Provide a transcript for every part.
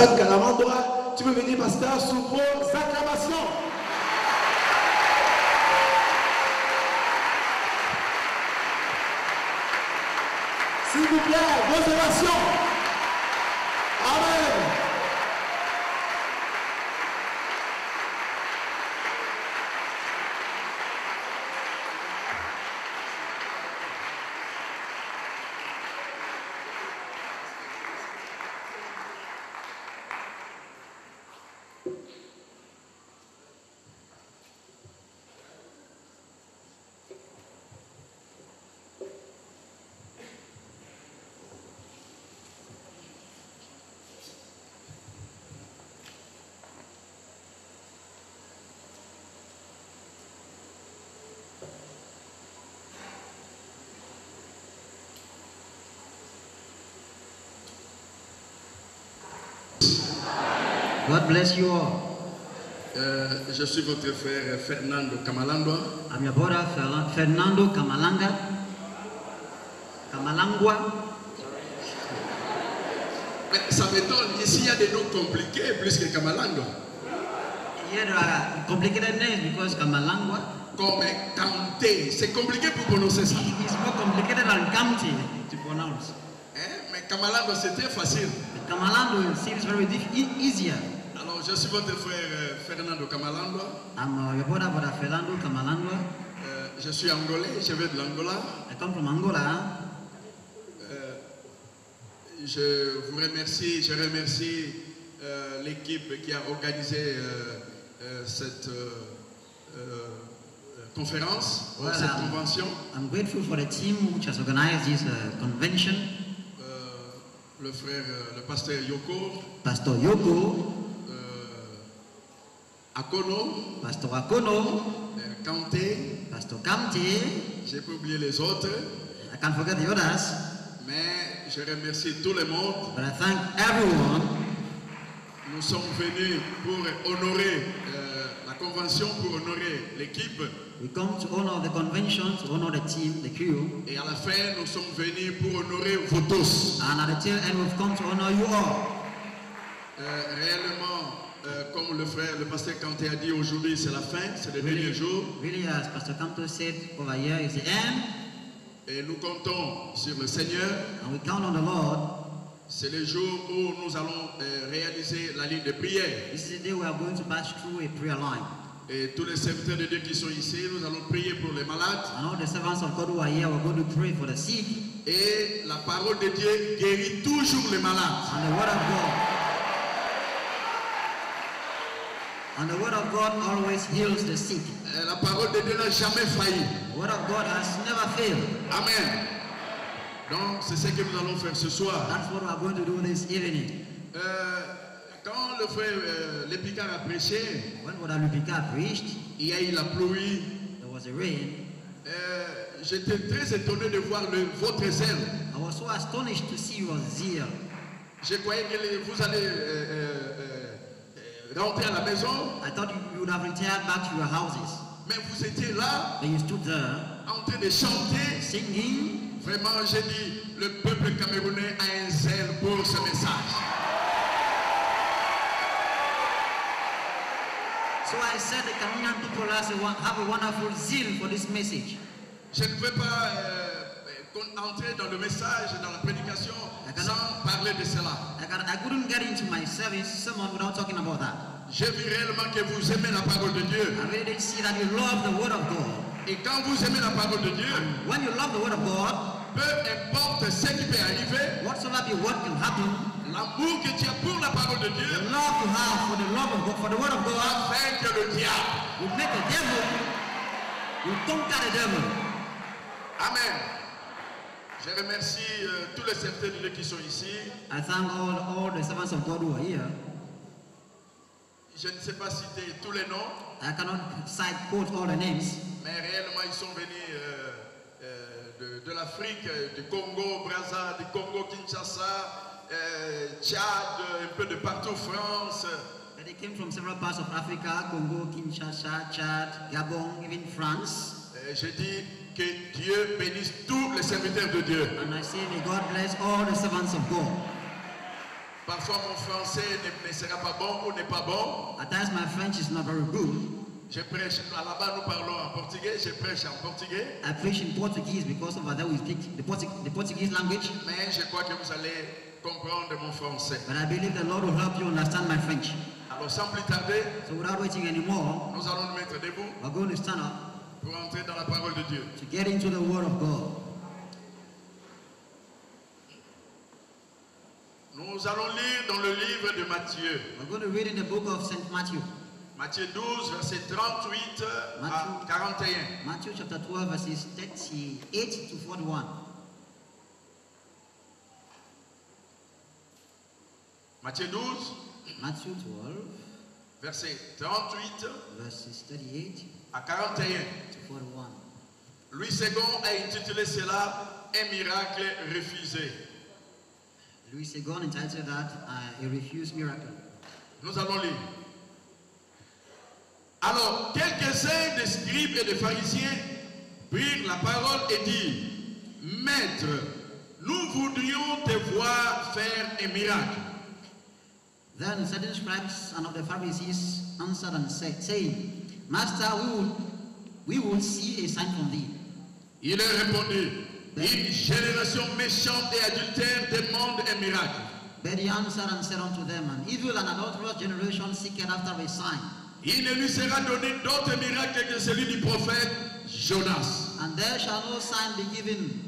Zach Kalamandwa, tu peux venir, pasteur, sous vos acclamations. S'il vous plaît, vos ovations. Amen. God bless you all. Je suis votre frère Fernando Kamalandwa. I'm your brother Fernando Kamalangwa. Mais ça m'étonne, ici il y a des noms compliqués plus que Kamalangwa. Here there are complicated names because Kamalangwa. Comme Kamté, c'est compliqué pour prononcer ça. It's more complicated than Kamti to pronounce. Mais Kamalangwa c'est très facile. But Kamalangwa seems very easier. Alors je suis votre frère Fernando Kamalandwa. I'm your brother Fernando Kamalangwa. Je suis angolais, je viens de l'Angola. I come from Angola. Je vous remercie, je remercie l'équipe qui a organisé cette conférence, cette convention. I'm grateful for the team which has organized this convention. Le frère, le pasteur Yoko. Pastor Yoko. Akono. Pastor Akono. Kamté. Pastor Kamté. J'ai pas oublié les autres. I can't forget the others. Mais je remercie tout le monde. But I thank everyone. Nous sommes venus pour honorer la convention, pour honorer l'équipe. We come to honor the convention, to honor the team, the crew. Et à la fin, nous sommes venus pour honorer vous tous. And at the tail end, we've come to honor you all. Réellement, comme le pasteur Kanté a dit aujourd'hui, c'est la fin, c'est le dernier jour. Really, as Pastor Kanto said over here, it's the end. Et nous comptons sur le Seigneur. And we count on the Lord. C'est le jour où nous allons réaliser la ligne de prière. This is the day we are going to pass through a prayer line. Et tous les serviteurs de Dieu qui sont ici, nous allons prier pour les malades. And all the servants of God who are here, we're going to pray for the sick. Et la parole de Dieu guérit toujours les malades. And the word of God. And the word of God always heals the sick. La parole de Dieu n'a jamais failli. The word of God has never failed. Amen. Donc c'est ce que nous allons faire ce soir. That's what we're going to do this evening. Quand le frère Lépicard a prêché, when Brother Lupika preached, il y a eu la pluie. There was a rain. J'étais très étonné de voir votre zèle. I was so astonished to see your zeal. Je croyais que vous allez rentrer à la maison. I thought you would have returned back to your houses. Mais vous étiez là, But you stood there, en train de chanter. singing. Vraiment, j'ai dit, le peuple camerounais a un zèle pour ce message. So I said the Cameroonian people have a wonderful zeal for this message. Je ne peux pas entrer dans le message, dans la prédication, sans parler de cela. I couldn't get into my sermon without talking about that. J'ai vu réellement que vous aimez la parole de Dieu. I really did see that you love the word of God. Et quand vous aimez la parole de Dieu, When you love the word of God, peu importe ce qui peut arriver, whatsoever be what can happen, l'amour que tu as pour la parole de Dieu, the love you have for the love of God, for the word of God, va vaincre le diable. will make the devil, will conquer the devil. Amen. Je remercie tous les serviteurs de Dieu qui sont ici. I thank all the servants of God who are here. Je ne sais pas citer tous les noms, I cannot quote all the names, mais réellement ils sont venus de l'Afrique, du Congo, Brazza, du Congo, Kinshasa, Tchad, un peu de partout, France. but they came from several parts of Africa, Congo, Kinshasa, Chad, Gabon, even France. Je dis que Dieu bénisse tous les serviteurs de Dieu. And I say, may God bless all the servants of God. Parfois mon français ne sera pas bon ou n'est pas bon. At times my French is not very good. Je prêche, là-bas nous parlons en portugais, je prêche en portugais. I preach in Portuguese because over there we speak the Portuguese language. Mais je crois que vous allez comprendre mon français. But I believe the Lord will help you understand my French. Alors sans plus tarder, So without waiting anymore, nous allons nous mettre debout we're going to stand up pour entrer dans la parole de Dieu. to get into the Word of God. Nous allons lire dans le livre de Matthieu. We're going to read in the book of St. Matthew. Matthieu 12, verset 38 à 41. Matthew chapter 12, verses 38 to 41. Matthieu 12, Matthew 12, verset 38 verses 38 à 41. to 41. Louis II a intitulé cela Un miracle refusé. Louis II entitled that A Refused Miracle. Nous allons lire. Alors, quelques-uns des scribes et des pharisiens prirent la parole et dirent, Maître, nous voudrions te voir faire un miracle. Then certain scribes and of the Pharisees answered and said, saying, Master, we would see a sign from thee. Il leur répondit, une génération méchante et adultère demande un miracle. But he answered and said unto them, An evil and adulterous generation seeketh after a sign. Il ne lui sera donné d'autre miracle que celui du prophète Jonas. And there shall no sign be given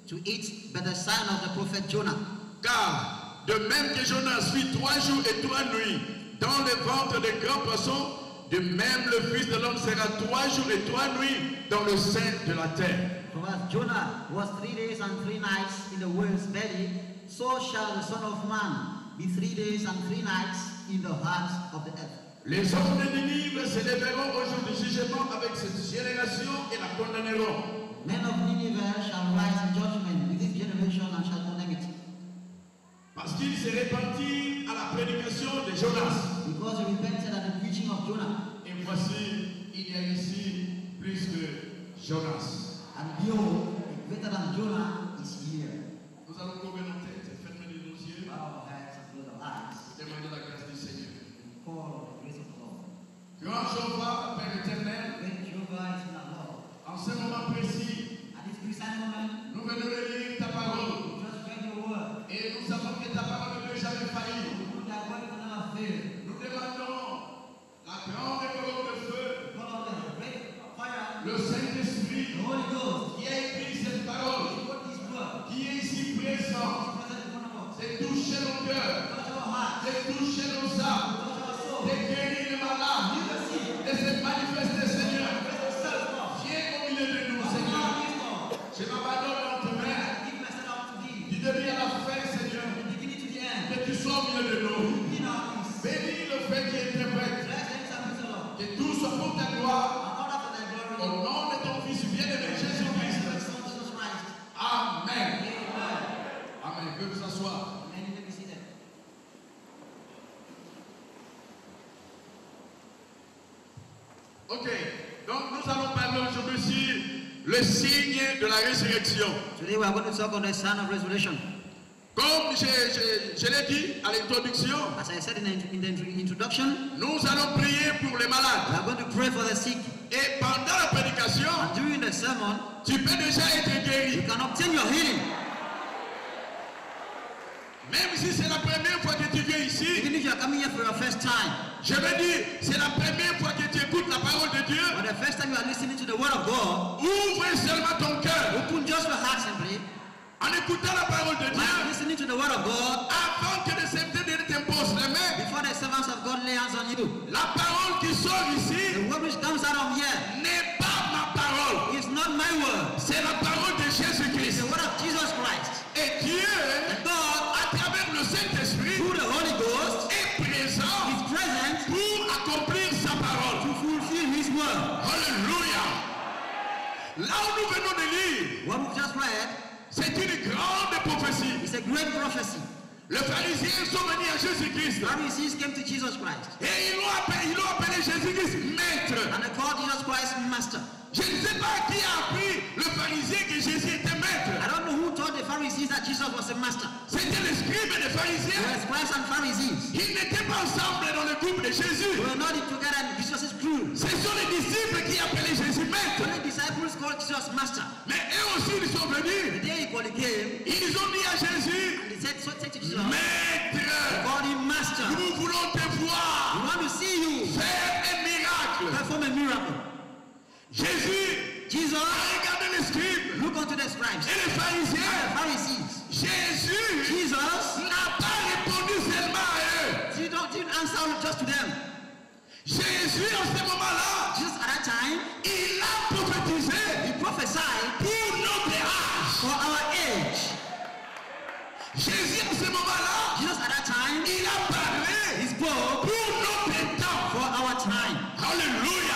to it but the sign of the prophet Jonah. Car, de même que Jonas fit 3 jours et 3 nuits dans le ventre des grands poissons, de même le Fils de l'homme sera 3 jours et 3 nuits dans le sein de la terre. For as Jonah was 3 days and 3 nights in the whale's belly, so shall the Son of Man be 3 days and 3 nights in the heart of the earth. Les hommes de Ninive se lèveront au jour du jugement avec cette génération et la condamneront. Men of Nineveh shall rise in judgment with this generation and shall condemn it. Parce qu'ils se repentirent à la prédication de Jonas. Because he repented at the preaching of Jonah. Et voici, il y a ici plus que Jonas. And behold, greater than Jonah is here. Nous allons couvrir nos têtes et fermer nos yeux. Bow our heads and close our eyes. Demander la grâce du Seigneur. For the grace of the Lord. Grand Jéhovah, Père éternel, Great Jehovah is in our Lord. en ce moment précis, At this precise moment, nous venons de lire ta parole. we just read your word. Et nous savons que ta parole ne peut jamais faillir. We know that word will never fail. Nous demandons la grande colonne de feu, God of the great fire, le Saint-Esprit, the Holy Ghost, qui a écrit cette parole, he wrote this word. qui est ici présent, He's present in front of us. c'est toucher nos cœurs, Touch our hearts. c'est toucher nos âmes, Touch our soul. c'est guérir les malades, Heal the sick. et c'est manifester, Seigneur. Manifest yourself, Lord. Viens au milieu de nous, Seigneur. Lord, please, Lord. Je m'abandonne dans tes mains, I give myself up to thee. du début à la fin, Seigneur, From the beginning to the end. que tu sois au milieu de nous. Be in our midst. Bénis le fait qui interprète, Bless and submit, Lord. que tout soit pour ta gloire, And order for thy glory. au nom de ton Fils bien-aimé Jésus-Christ. Son Jesus Christ. Amen. Amen. Amen. Que vous s'asseoir. Amen. You may be seated. Ok. Donc nous allons parler aujourd'hui sur le signe de la résurrection. Today we are going to talk on the sign of resurrection. Comme je l'ai dit à l'introduction, As I said in the introduction, nous allons prier pour les we malades. are going to pray for the sick. Et pendant la prédication, And during the sermon, tu peux déjà être you guéri. can obtain your healing. Même si c'est la première fois que tu viens ici, Even if you are coming here for your first time, je veux dire, c'est la première fois que tu écoutes la parole de Dieu. or the first time you are listening to the word of God, Ouvre seulement ton cœur open just your heart simply. en écoutant la parole de By Dieu listening to the word of God, avant que le serviteur de Dieu t'impose les mains. before the servants of God lay hands on you. La parole qui sort ici The word which comes out of here n'est pas ma parole. is not my word. C'est la parole de It's Jésus-Christ. the word of Jesus Christ. Et Dieu, And God, à travers le Saint-Esprit, through the Holy Ghost, est présent is present pour accomplir sa parole. to fulfill His word. Alléluia. Là où nous venons de lire, What we just read c'est une grande prophétie. is a great prophecy. Les pharisiens sont venus à Jésus-Christ Pharisees came to Jesus Christ et ils l'ont appelé Jésus-Christ maître. and they called Jesus Christ Master. Je ne sais pas qui a appris le pharisien que Jésus était maître. I don't know who told the Pharisees that Jesus was was a master. C'était les scribes et les They pharisiens. were scribes and Pharisees. Ils n'étaient pas ensemble dans le groupe de They Jésus. were not together in Jesus' crew. Ce sont les disciples qui appelaient Jésus maître. Only disciples called Jesus master. Mais eux aussi, ils sont venus. The day he called came, Ils ont dit à Jésus, and they said, so say to Jesus, Maître, call him master. nous voulons te We voir want to see you faire un miracle. perform a miracle. Jésus Jesus, a regardé les scribes look unto the scribes et les and pharisiens. the Pharisees. Jésus Jesus n'a pas répondu seulement à eux. didn't answer just to them. Jésus, en ce moment-là, Jesus at that time, il a prophétisé he prophesied pour notre âge. for our age. Jésus, en ce moment-là, Jesus at that time, il a parlé he spoke pour notre temps. for our time. Alléluia.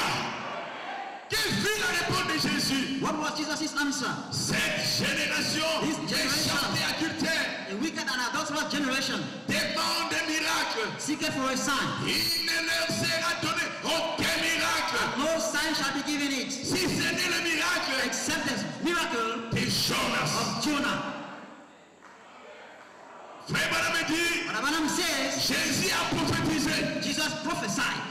Quelle fut la réponse de Jésus? What was Jesus' answer? Cette génération This generation. méchante et adultère A wicked and adulterous generation demande des miracles. seeketh for a sign. Il ne leur sera donné aucun miracle. No sign shall be given it Si ce n'est le miracle except the miracle de Jonas. of Jonah. Frère Branham dit, But Abraham says, Jésus a prophétisé. Jesus prophesied.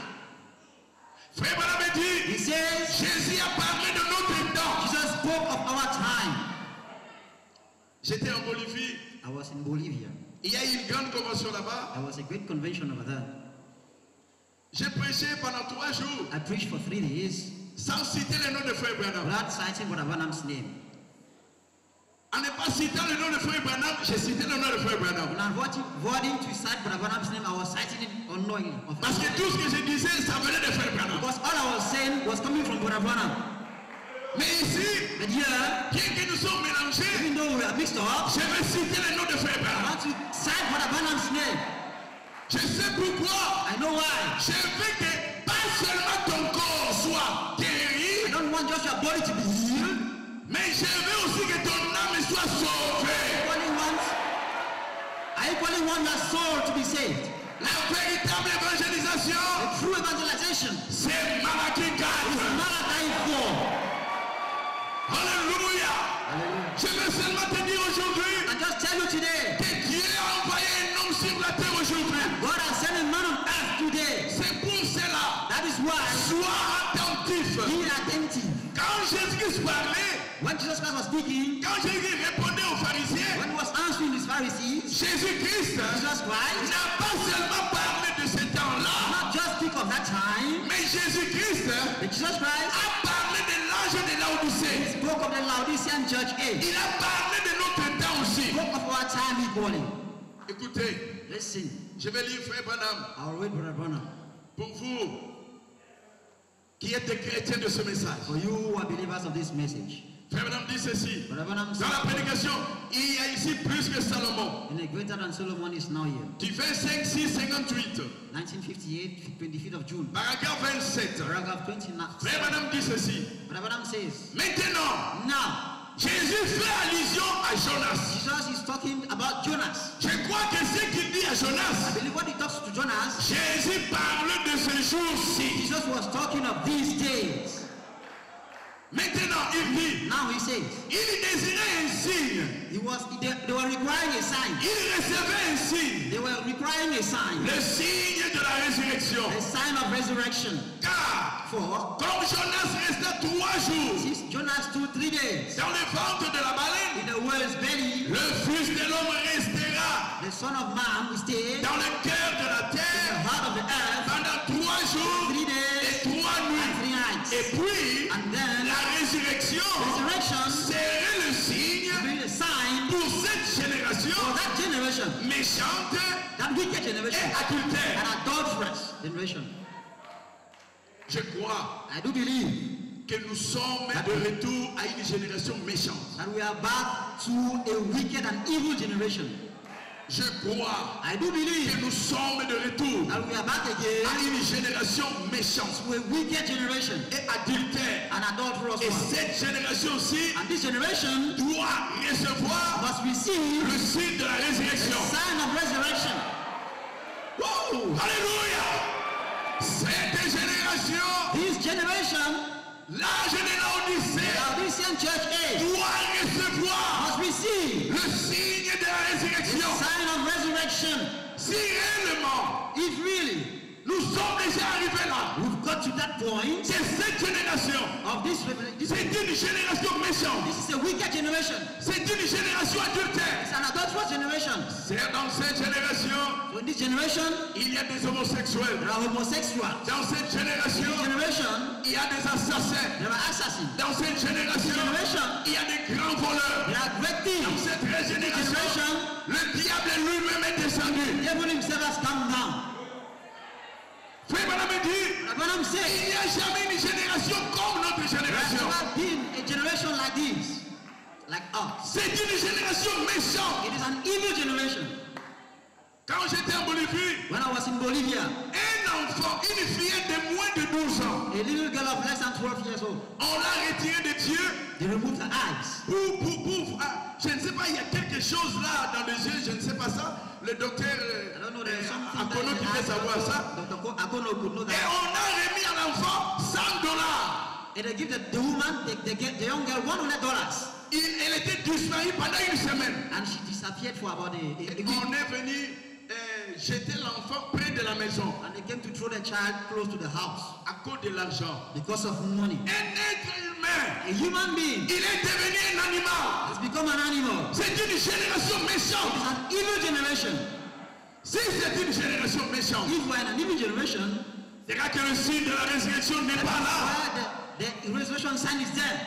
Frère Branham He dit, says, Jésus a parlé de notre temps. Jesus spoke of our time. J'étais en Bolivie. I was in Bolivia. Il y a eu une grande convention là-bas. There was a great convention over there. J'ai prêché pendant 3 jours I preached for 3 days sans citer le nom de Frère Branham. without citing Brother Branham's name. En ne pas citant le nom de Frère Branham, j'ai cité le nom de Frère Branham. When I'm avoiding to cite Brother Branham's name, I was citing it unknowingly. Parce que tout ce que je disais, ça venait de Frère Branham. Because all I was saying was coming from Brother Branham. Mais ici, But here, bien que nous sommes mélangés, even though we are mixed up, je vais citer le nom de Frère I Branham. want to cite Brother Branham's name. Je sais pourquoi. I know why. Je veux que pas seulement ton corps soit I guéri, don't want just your body to be healed. mais je veux aussi que ton âme soit sauvée. I equally want your soul to be saved. La véritable évangélisation, The true evangelization c'est Malachie is 4. Malachi 4. Alléluia. Je veux seulement te dire aujourd'hui I just tell you today, que Dieu a envoyé un homme sur la terre aujourd'hui. God has sent a man on earth today. C'est pour cela. That is why Sois attentif. be attentive. Quand Jésus parlait, When Jesus Christ was speaking, quand Jésus répondait aux pharisiens, when he was answering his Pharisees, Jésus-Christ Jesus Christ n'a pas seulement parlé de ce temps-là, not just speak of that time, mais Jésus-Christ but Jesus Christ a parlé de l'âge de l'Odyssée. spoke of the Laodicean church age. Il a parlé de notre temps aussi. Spoke of our time equally. Écoutez, Listen, je vais lire Frère Branham I'll read Brother Branham. pour vous qui êtes des chrétiens de ce message. For you who are believers of this message. Frère Branham dit ceci. Brother Branham Dans la said, prédication, il y a ici plus que Salomon. and a greater than Solomon is now here. Du 25, 6, 58, 1958, 25th of June. paragraphe 27. Paragraph 29. Frère Branham dit ceci. Brother Branham says, Maintenant, now, Jésus fait allusion à Jonas. Jesus is talking about Jonas. Je crois que ce qu'il dit à I Jonas, believe when he talks to Jonas, Jésus parle de ce jour-ci. Jesus was talking of these days. Maintenant, il dit, Now he says, il désirait un signe. they were requiring a sign. Il recevait un signe. They were requiring a sign. Le signe de la résurrection. A sign of resurrection. Car, For comme Jonas resta 3 jours since Jonas stood 3 days dans le ventre de la baleine, in the whale's belly, le Fils de l'homme restera the Son of Man will stay dans le cœur de la in the terre heart of the earth pendant 3 jours 3 et days 3 and nuits. 3 nights. Et puis, And then la résurrection resurrection serait le signe will be a sign pour cette génération for that generation, méchante that wicked generation, et adultère. an adulterous generation. Je crois I do believe que nous sommes de retour à une génération méchante. that we are back to a wicked and evil generation. Je crois I do believe que nous sommes de retour that we are back à again une génération méchante to a wicked generation, et adultère. an adulterous Et one. cette génération-ci And this generation doit recevoir must receive le signe de la a résurrection. sign of resurrection. Wow! Alléluia! Cette génération, This generation, l'âge de the l'Odyssée, Laodicean church age, doit recevoir must receive le signe de la a generation, si réellement if really nous sommes déjà arrivés là, we've got to that point que cette génération, of this c'est une génération méchante, this is a wicked generation. c'est une génération adultère. It's an adulterous generation. C'est dans cette génération, So in this generation, il y a des homosexuels. there are homosexuals. Dans cette In génération, this generation, il y a des assassins. there are assassins. Dans cette génération, il y a des grands voleurs. There are great Dans thieves. cette In this génération, generation, le diable lui-même est descendu. the devil himself has come down. Frère Branham dit, Branham said, il n'y a jamais une génération comme notre there has génération. never been a generation like this, like us. C'est une génération méchante. It is an evil generation. Quand j'étais en Bolivie, When I was in Bolivia, un enfant, une fillette de moins de 12 ans, a little girl of less than 12 years old, on l'a retirée de Dieu they removed her eyes. je ne sais pas, il y a quelque chose là dans les yeux, je ne sais pas ça. Le docteur I don't know, there's something Akono qui fait savoir ça. Dr. Akono could know Et that. on a remis à l'enfant $100. And they give the woman, they get the young girl $100. Elle était disparue pendant une semaine. And she disappeared for about a Et week. on est venu jeter l'enfant près de la maison And they came to throw the child close to the house à cause de l'argent. because of money. Un être humain, A human being il est devenu un animal. has become an animal. C'est une génération It's méchante. an evil generation. Si c'est une génération méchante, If we're in an evil generation, c'est là que le signe de la résurrection n'est that pas là. is why the resurrection sign is there.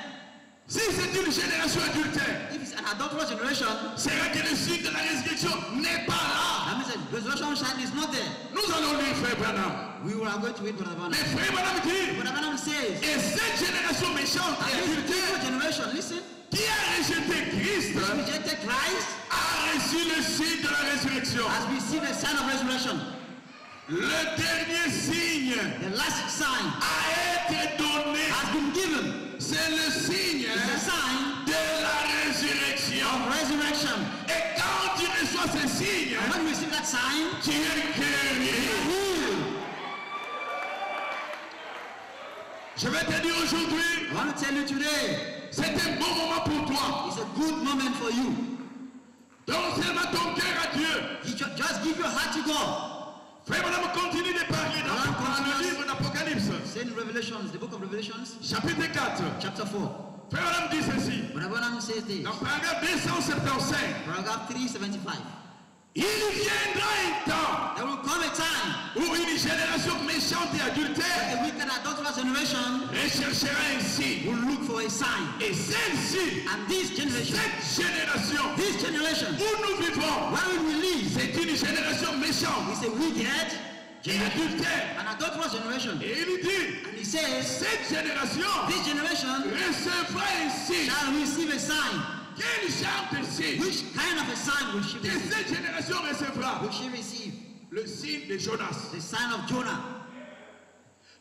Si c'est une génération adultère, If it's an adulterous generation, c'est là que le signe de la résurrection n'est pas là. that means the resurrection sign is not there. Nous allons lire Frère Branham. We are going to wait for the Mais Frère Branham dit, But Abraham says, et cette génération méchante et and this adultère evil generation, listen, qui a rejeté Christ which rejected Christ, a reçu le signe de la résurrection. has received the sign of resurrection. Le dernier signe The last sign a été donné. has been given. C'est le signe It's a sign de la résurrection. of resurrection. Et quand tu reçois ce signe, And when you receive that sign, tu es you are guéri. healed. Je vais te dire aujourd'hui, I want to tell you today, c'est un bon moment pour toi. it's a good moment for you. Donne seulement ton cœur à Dieu. Just give your heart to God. Frère, on continue de parler dans le livre d'Apocalypse, Say in Revelations, the book of Revelations, chapitre 4. chapter 4. Frère, on dit ceci. But Abraham says this, Dans paragraphe 275, paragraph 375. il viendra un temps There will come a time où une génération méchante et adultère a wicked adulterous generation recherchera un signe. will look for a sign. Et celle-ci, And this generation, cette génération où nous vivons, where we live, c'est une génération méchante is a wicked, et adultère. an adulterous generation. Et il dit, And he says, cette génération this generation recevra un signe. shall receive a sign. Quel genre de signe Which kind of a sign will she que receive? cette génération recevra? Will she receive? Le signe de Jonas. The sign of Jonah.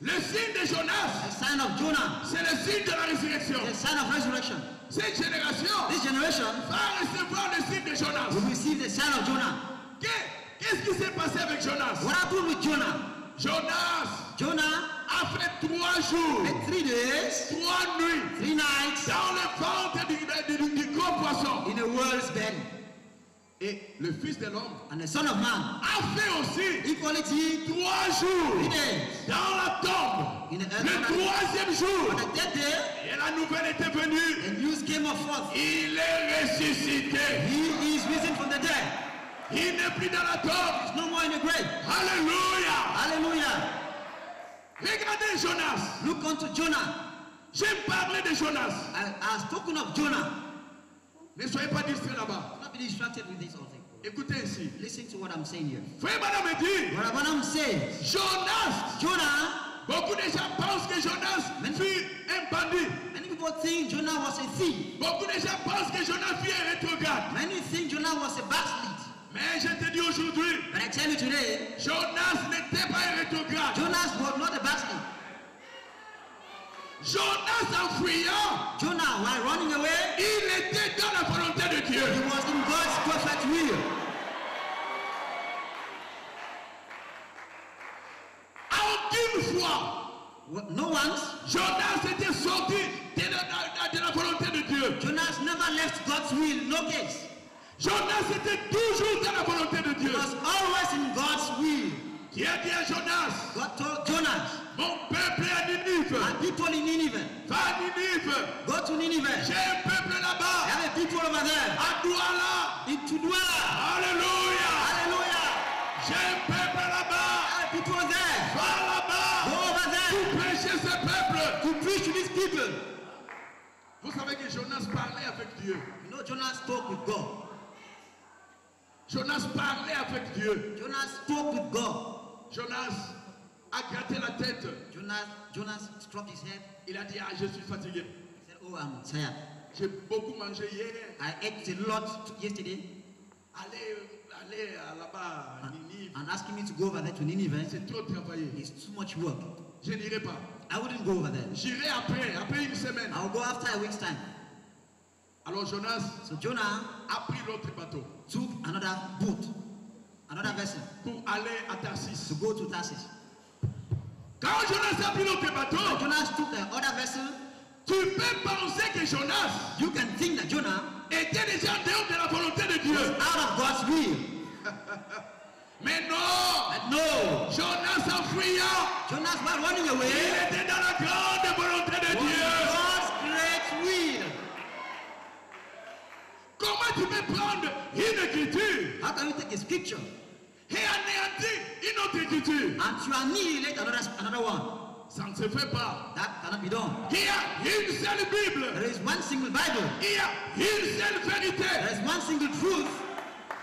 Le signe de Jonas, The sign of Jonah. c'est le signe de la résurrection. The sign of resurrection. Cette génération This generation va recevoir le signe de Jonas. will receive the sign of Jonah. Qu'est-ce qui s'est passé avec Jonas? What happened with Jonah? Jonas Jonah a fait 3 jours, had 3 days, 3 nuits 3 nights dans le ventre du gros poisson. in a world's belly. Et le Fils de l'homme And the Son of Man, a fait aussi equality, 3 jours 3 days. dans la tombe. In the Le earth, 3e jour, on the 3rd day, et la nouvelle était venue, the news came of forth. il est ressuscité. He is risen from the dead. Il n'est plus dans la tombe. He's no more in the grave. Alléluia. Hallelujah. Regardez Jonas. Look unto Jonah. J'ai parlé de Jonas. I have spoken of Jonah. Ne soyez pas distraits là-bas. Do not be distracted with this whole thing. Écoutez ici. Listen to what I'm saying here. Frère Madame me dit, What Abraham says, Jonas, Jonah, beaucoup de gens pensent que Jonas fut un bandit. many people think Jonah was a thief. Beaucoup de gens pensent que Jonas fut un rétrograde. Many think Jonah was a backslid. Mais je te dis aujourd'hui, But I tell you today, Jonas n'était pas un rétrograde. Jonas was not a backslid. Jonas en fuyant, Jonah, while running away, il était dans la volonté de Dieu. he was in God's perfect will. Aucune fois, No once, Jonas était sorti de la volonté de Dieu. Jonas never left God's will. No case. Jonas était toujours dans la volonté de He Dieu. was always in God's will. Qui a dit à Jonas, God told Jonas, mon peuple est à Ninive. and people in Nineveh, Va à Ninive. go to Nineveh. J'ai un peuple There là-bas. are people over there. À Douala. Into Dwell. Alléluia. Hallelujah. J'ai un peuple là-bas. There are people there. Va là-bas. Go over there Pour prêcher ce peuple. to preach to these people. Vous savez que Jonas parlait avec Dieu. You know, Jonas spoke with God. Jonas parlait avec Dieu. Jonas spoke with God. Jonas a gratté la tête. Jonas struck his head. Il a dit, ah, je suis fatigué. He said, oh, I'm tired. J'ai beaucoup mangé hier. I ate a lot yesterday. Allez là-bas à Ninive. And asking me to go over there to Nineveh, C'est trop travaillé. it's too much work. Je n'irai pas. I wouldn't go over there. J'irai après une semaine. I'll go after a week's time. Alors Jonas So Jonah a pris l'autre bateau took another boat, another vessel, pour aller à Tarsis. to go to Tarsus. Quand Jonas a pris l'autre When bateau, Jonas took the other vessel, tu peux penser que Jonas you can think that Jonah était déjà en dehors de la volonté de Dieu. was out of God's will. Mais non, But no, Jonas en fuyant, Jonas was running il away était dans la grande volonté de from Dieu. God's great will. Comment tu peux prendre une écriture How can you take a scripture et anéantir une autre écriture? and to annihilate another one? Ça ne se fait pas. That cannot be done. Il y a une seule Bible. There is one single Bible. Il y a une seule vérité. There is one single truth.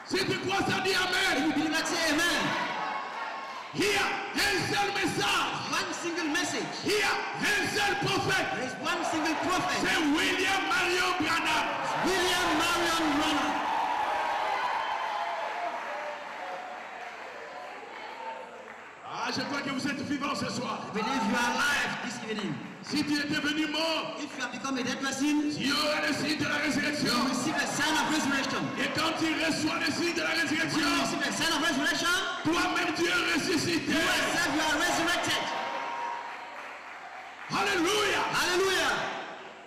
Si tu crois ça, dis If Amen. you believe that, say amen. Il y a un seul message. One single message. Il y a un seul prophète. There is one single prophet. C'est William Marion Branham. William Marion Branham. Ah, je crois que vous êtes vivants ce soir. I believe you are alive this evening. Si tu étais venu mort, If you have become a dead person, il y aura le signe de la you résurrection. will receive the sign of resurrection. Et quand tu reçois le signe de la When résurrection, you receive the sign of resurrection, toi-même tu es ressuscité. you yourself you are resurrected. Alléluia. Hallelujah.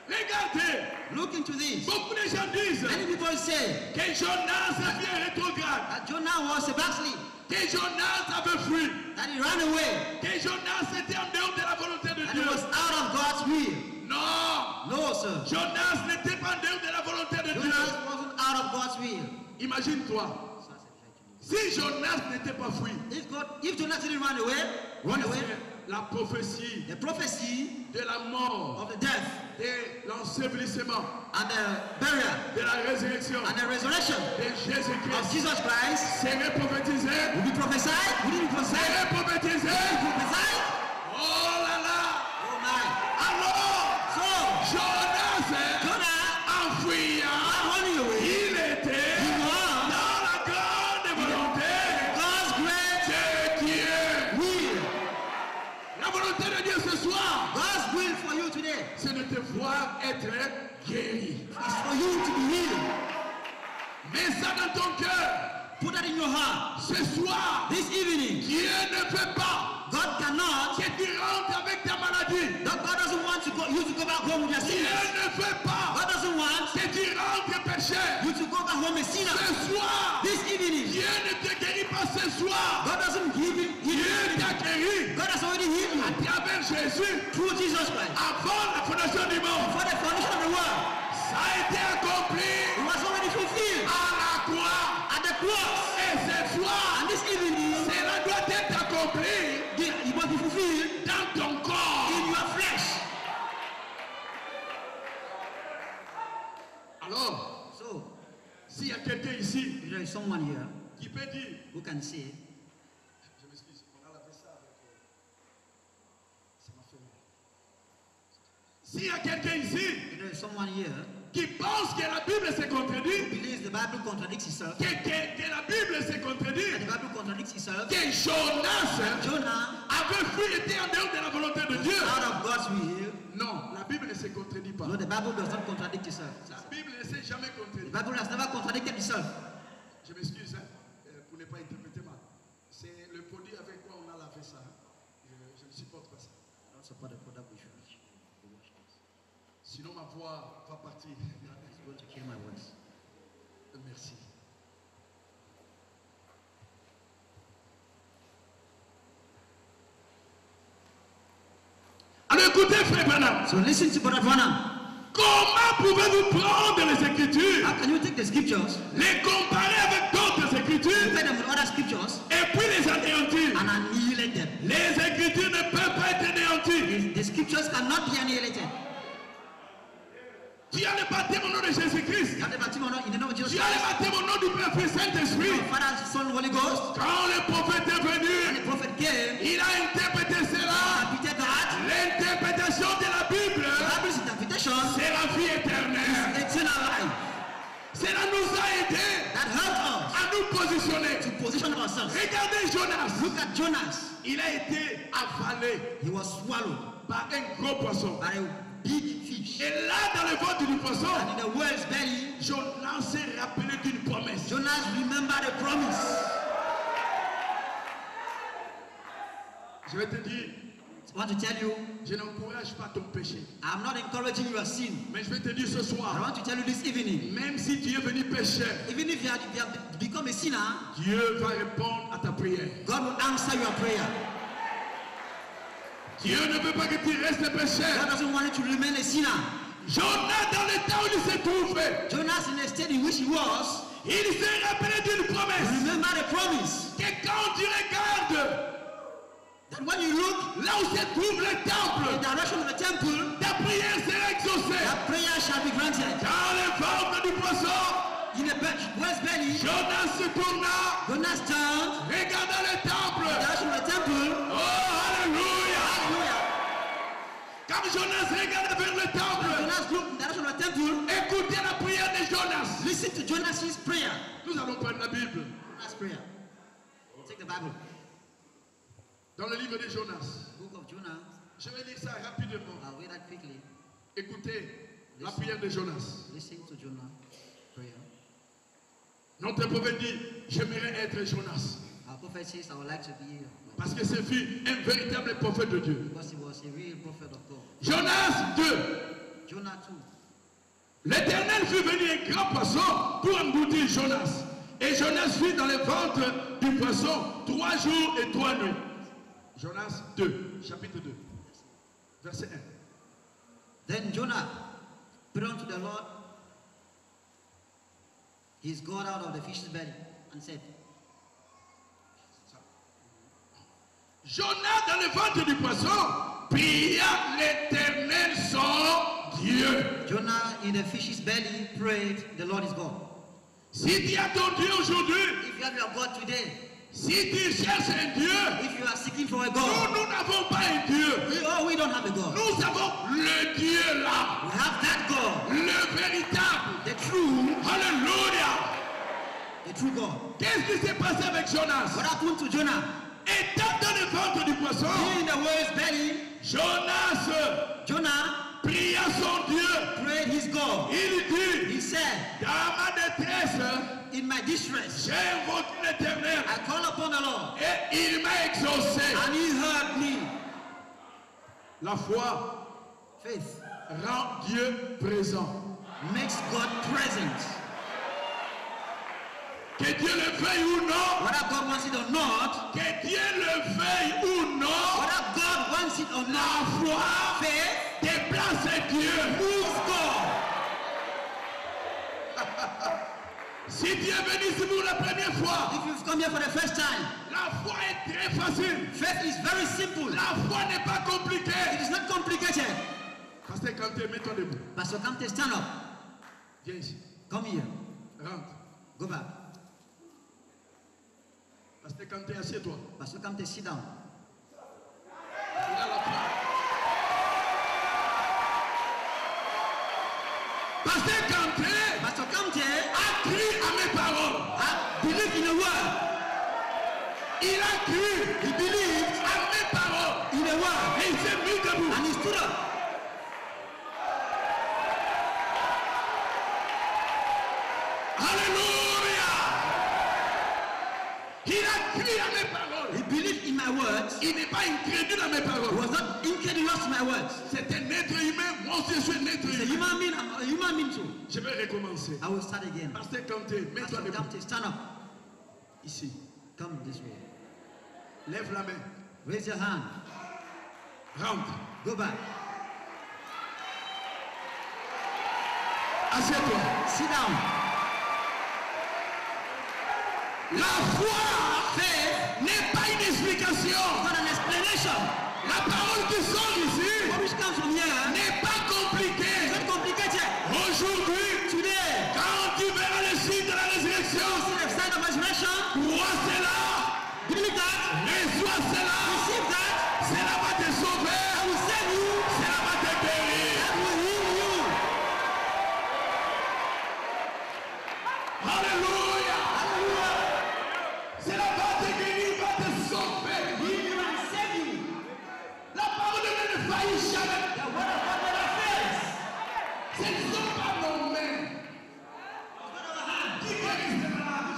Regardez, Look into this. beaucoup de gens disent Many people say que Jonas vient rétrograde, that Jonah was a backslid, que Jonas avait fui, that he ran away, que Jonas était en dehors de la volonté de that he Dieu. was out of God's will. Non, No, sir. Jonas n'était pas en dehors de la volonté de Dieu. Jonas wasn't out of God's will. Imagine-toi, si Jonas n'était pas fui, If Jonas didn't run away, la prophétie the prophecy de la mort, of the death de l'ensevelissement, and the burial de la résurrection and the resurrection de of Jésus-Christ Jesus Christ serait prophétisé, will be prophesied. Will it be prophesied? serait prophétisé. Prophesied? Oh là là! Oh my. Alors, So, Jonas, Jonah, en fuyant, running away, il était he was dans la grande volonté God's great de Dieu. will. La volonté de Dieu ce soir, God's will for you today c'est de te voir être guéri. is for you to be healed. Mets ça dans ton cœur. Put that in your heart. Ce soir, This evening, Dieu ne veut pas God cannot, que tu rentres avec ta maladie. God doesn't want you to go back home with your Dieu sins. ne veut pas God doesn't want que tu rentres pécheur. you to go back home a sinner. Ce soir, This evening, Dieu ne te guérit pas ce soir. God doesn't give him Dieu healing. t'a guéri God has already healed à you travers Jésus through Jesus Christ. avant la fondation du monde. For the foundation of the world, Ça a été accompli it was already fulfilled à la croix. at the cross. Et ce soir, And this evening, cela doit être accompli it must be fulfilled dans ton corps. in your flesh. Alors, So, s'il y a quelqu'un ici if there is someone here qui peut dire, who can say, je m'excuse, on a lavé ça avec... ça m'a fait mal. S'il y a quelqu'un ici if there is someone here qui pense que la Bible se who contredit, believes the Bible contradicts itself, que la Bible se that contredit, the Bible contradicts itself, que Jonas Jonah avait fui, était en dehors de la volonté de Dieu. was out of God's will. Non, la Bible ne se contredit pas. No, the Bible does not contradict itself. La Bible ne s'est jamais The contredit. Bible has never contradicted itself. Je m'excuse pour ne pas interpréter mal. C'est le produit avec quoi on a lavé ça. Je ne supporte pas ça. I don't support the product we should wash this. Sinon ma voix va partir. It's going to kill my voice. Merci. écoutez, frère Branham. So listen to Brother Branham. Comment pouvez-vous prendre les Écritures, How can you take the scriptures, les comparer avec d'autres Écritures compare them with other scriptures, et puis les anéantir? and annihilate them? Les Écritures ne peuvent pas être anéanties. The scriptures cannot be annihilated. Tu as le baptême au nom de Jésus-Christ. You have the baptism in the name of Jesus Tu as le Christ. baptême au nom du Père, Fils, Saint-Esprit. Father, Son, Holy Ghost. Quand le prophète est When venu, the prophet came, il a interprété cela. interpreted that. L'interprétation de la Bible, The Bible's interpretation c'est la vie éternelle. is eternal life. Cela nous a aidés That helped us à nous positionner. to position ourselves. Regardez Jonas. Look at Jonas. Il a été avalé He was swallowed par un gros poisson. by a big fish. Et là, dans le ventre du poisson, And in the whale's belly, Jonas s'est rappelé d'une promesse. Jonas remembered the promise. Je vais te dire, I want to tell you, je n'encourage pas ton péché. I'm not encouraging your sin. Mais je vais te dire ce I soir, want to tell you this evening, même si tu es venu pécher, even if you have become a sinner, Dieu va répondre à ta prière. God will answer your prayer. Dieu ne veut pas que tu restes pécheur. God doesn't want you to remain a sinner. Jonas, dans le temps où il s'est trouvé, Jonas, in the state in which he was, il s'est rappelé d'une promesse. remember the promise Que quand tu regardes that when you look là où se trouve le in the temple, direction of the temple, ta prière sera exaucée. that prayer shall be granted. Dans le ventre du poisson, In the whale's belly, Jonas se tourna, Jonas turned regarda le in the temple. direction of the temple. Oh, alléluia! Hallelujah. Comme Jonas regarde vers le temple, Jonas looked in the direction of the temple. écoutez la prière de Jonas. Listen to Jonas's prayer. Nous allons prendre la Bible. Jonas' prayer. Take the Bible. Dans le livre de Jonas. Book of Jonah. Je vais lire ça rapidement. I'll read that quickly. Écoutez la prière de Jonas. Listen to Jonah prayer. Notre prophète dit, j'aimerais être Jonas. Our prophet says, I would like to be here. Parce que ce fut un véritable prophète de Dieu. Because he was a real prophet of God. Jonas 2. Jonah 2. L'Éternel fit venir un grand poisson pour engloutir Jonas. Et Jonas fut dans le ventre du poisson 3 jours et 3 nuits. Jonas 2, chapitre 2, verset 1. Then Jonah prayed unto the Lord his God out of the fish's belly and said, Jonas dans le ventre du poisson pria l'Éternel son Dieu. Jonah in the fish's belly prayed the Lord is God. Si tu as ton Dieu aujourd'hui, If you have your God today, si tu cherches un Dieu, if you are seeking for a nous, God, nous n'avons pas un Dieu. we don't have a God. Nous avons le Dieu là, We have that God, le véritable. the true God. Qu'est-ce qui s'est passé avec Jonas? What happened to Jonah? Étant dans le ventre du poisson, In the whale's belly, Jonah pria son Dieu. prayed his God. Il dit, He said, dans ma détresse, in my distress, j'ai invoqué l'Éternel I call upon the Lord, et il m'a exaucé. and he heard me. La foi Faith rend Dieu présent. makes God present. Que Dieu le veuille ou non, Whether God wants it or not, que Dieu le veuille ou non, whether God wants it or la not, foi faith déplace Dieu. moves God. Si tu es venu ici pour la première fois, If you've come here for the first time, la foi est très facile. faith is very simple. La foi n'est pas It compliquée. is not complicated. Pasteur Kanté, mets-toi debout. Pastor Kamte, stand up. Viens ici. Come here. Rentre. Go back. Pasteur Kanté, assieds-toi. Pastor Kamte, sit down. Il a la foi. Pasteur Kanté Pastor Kamte, a cru à mes paroles. I believe in a word. Il a cru He believed à mes paroles. in a word. Et il s'est mis debout. And he stood up. Alléluia. Il a cru à mes paroles. He believed in my words. Il n'est pas incrédule à mes He paroles. was not incredulous to my words. C'est un être humain. Moi aussi, je suis un être He's a humain. human being. I'm a human being too. Je vais recommencer. I will start again. Pasteur Kanté, mets-toi Pastor debout. Kamte, stand up. Ici. Come this way. Lève la main. Raise your hand. Rentre. Go back. Assieds-toi. Sit down. La foi n'est pas une explication. Not an explanation. La parole qui sort ici What which comes from here n'est pas compliquée. is not complicated. Aujourd'hui, Today, quand tu verras le signe de la résurrection, see the sign of resurrection. crois cela, Believe that. reçois cela. Receive that. Cela va te sauver, I will save you. cela va te guérir. I will heal you. Alléluia. Hallelujah. Cela va te guérir, va te sauver. Heal you and save you. La parole de Dieu ne faillit jamais. The word of God never fails. Ce ne sont pas nos mains qui guérissent les malades.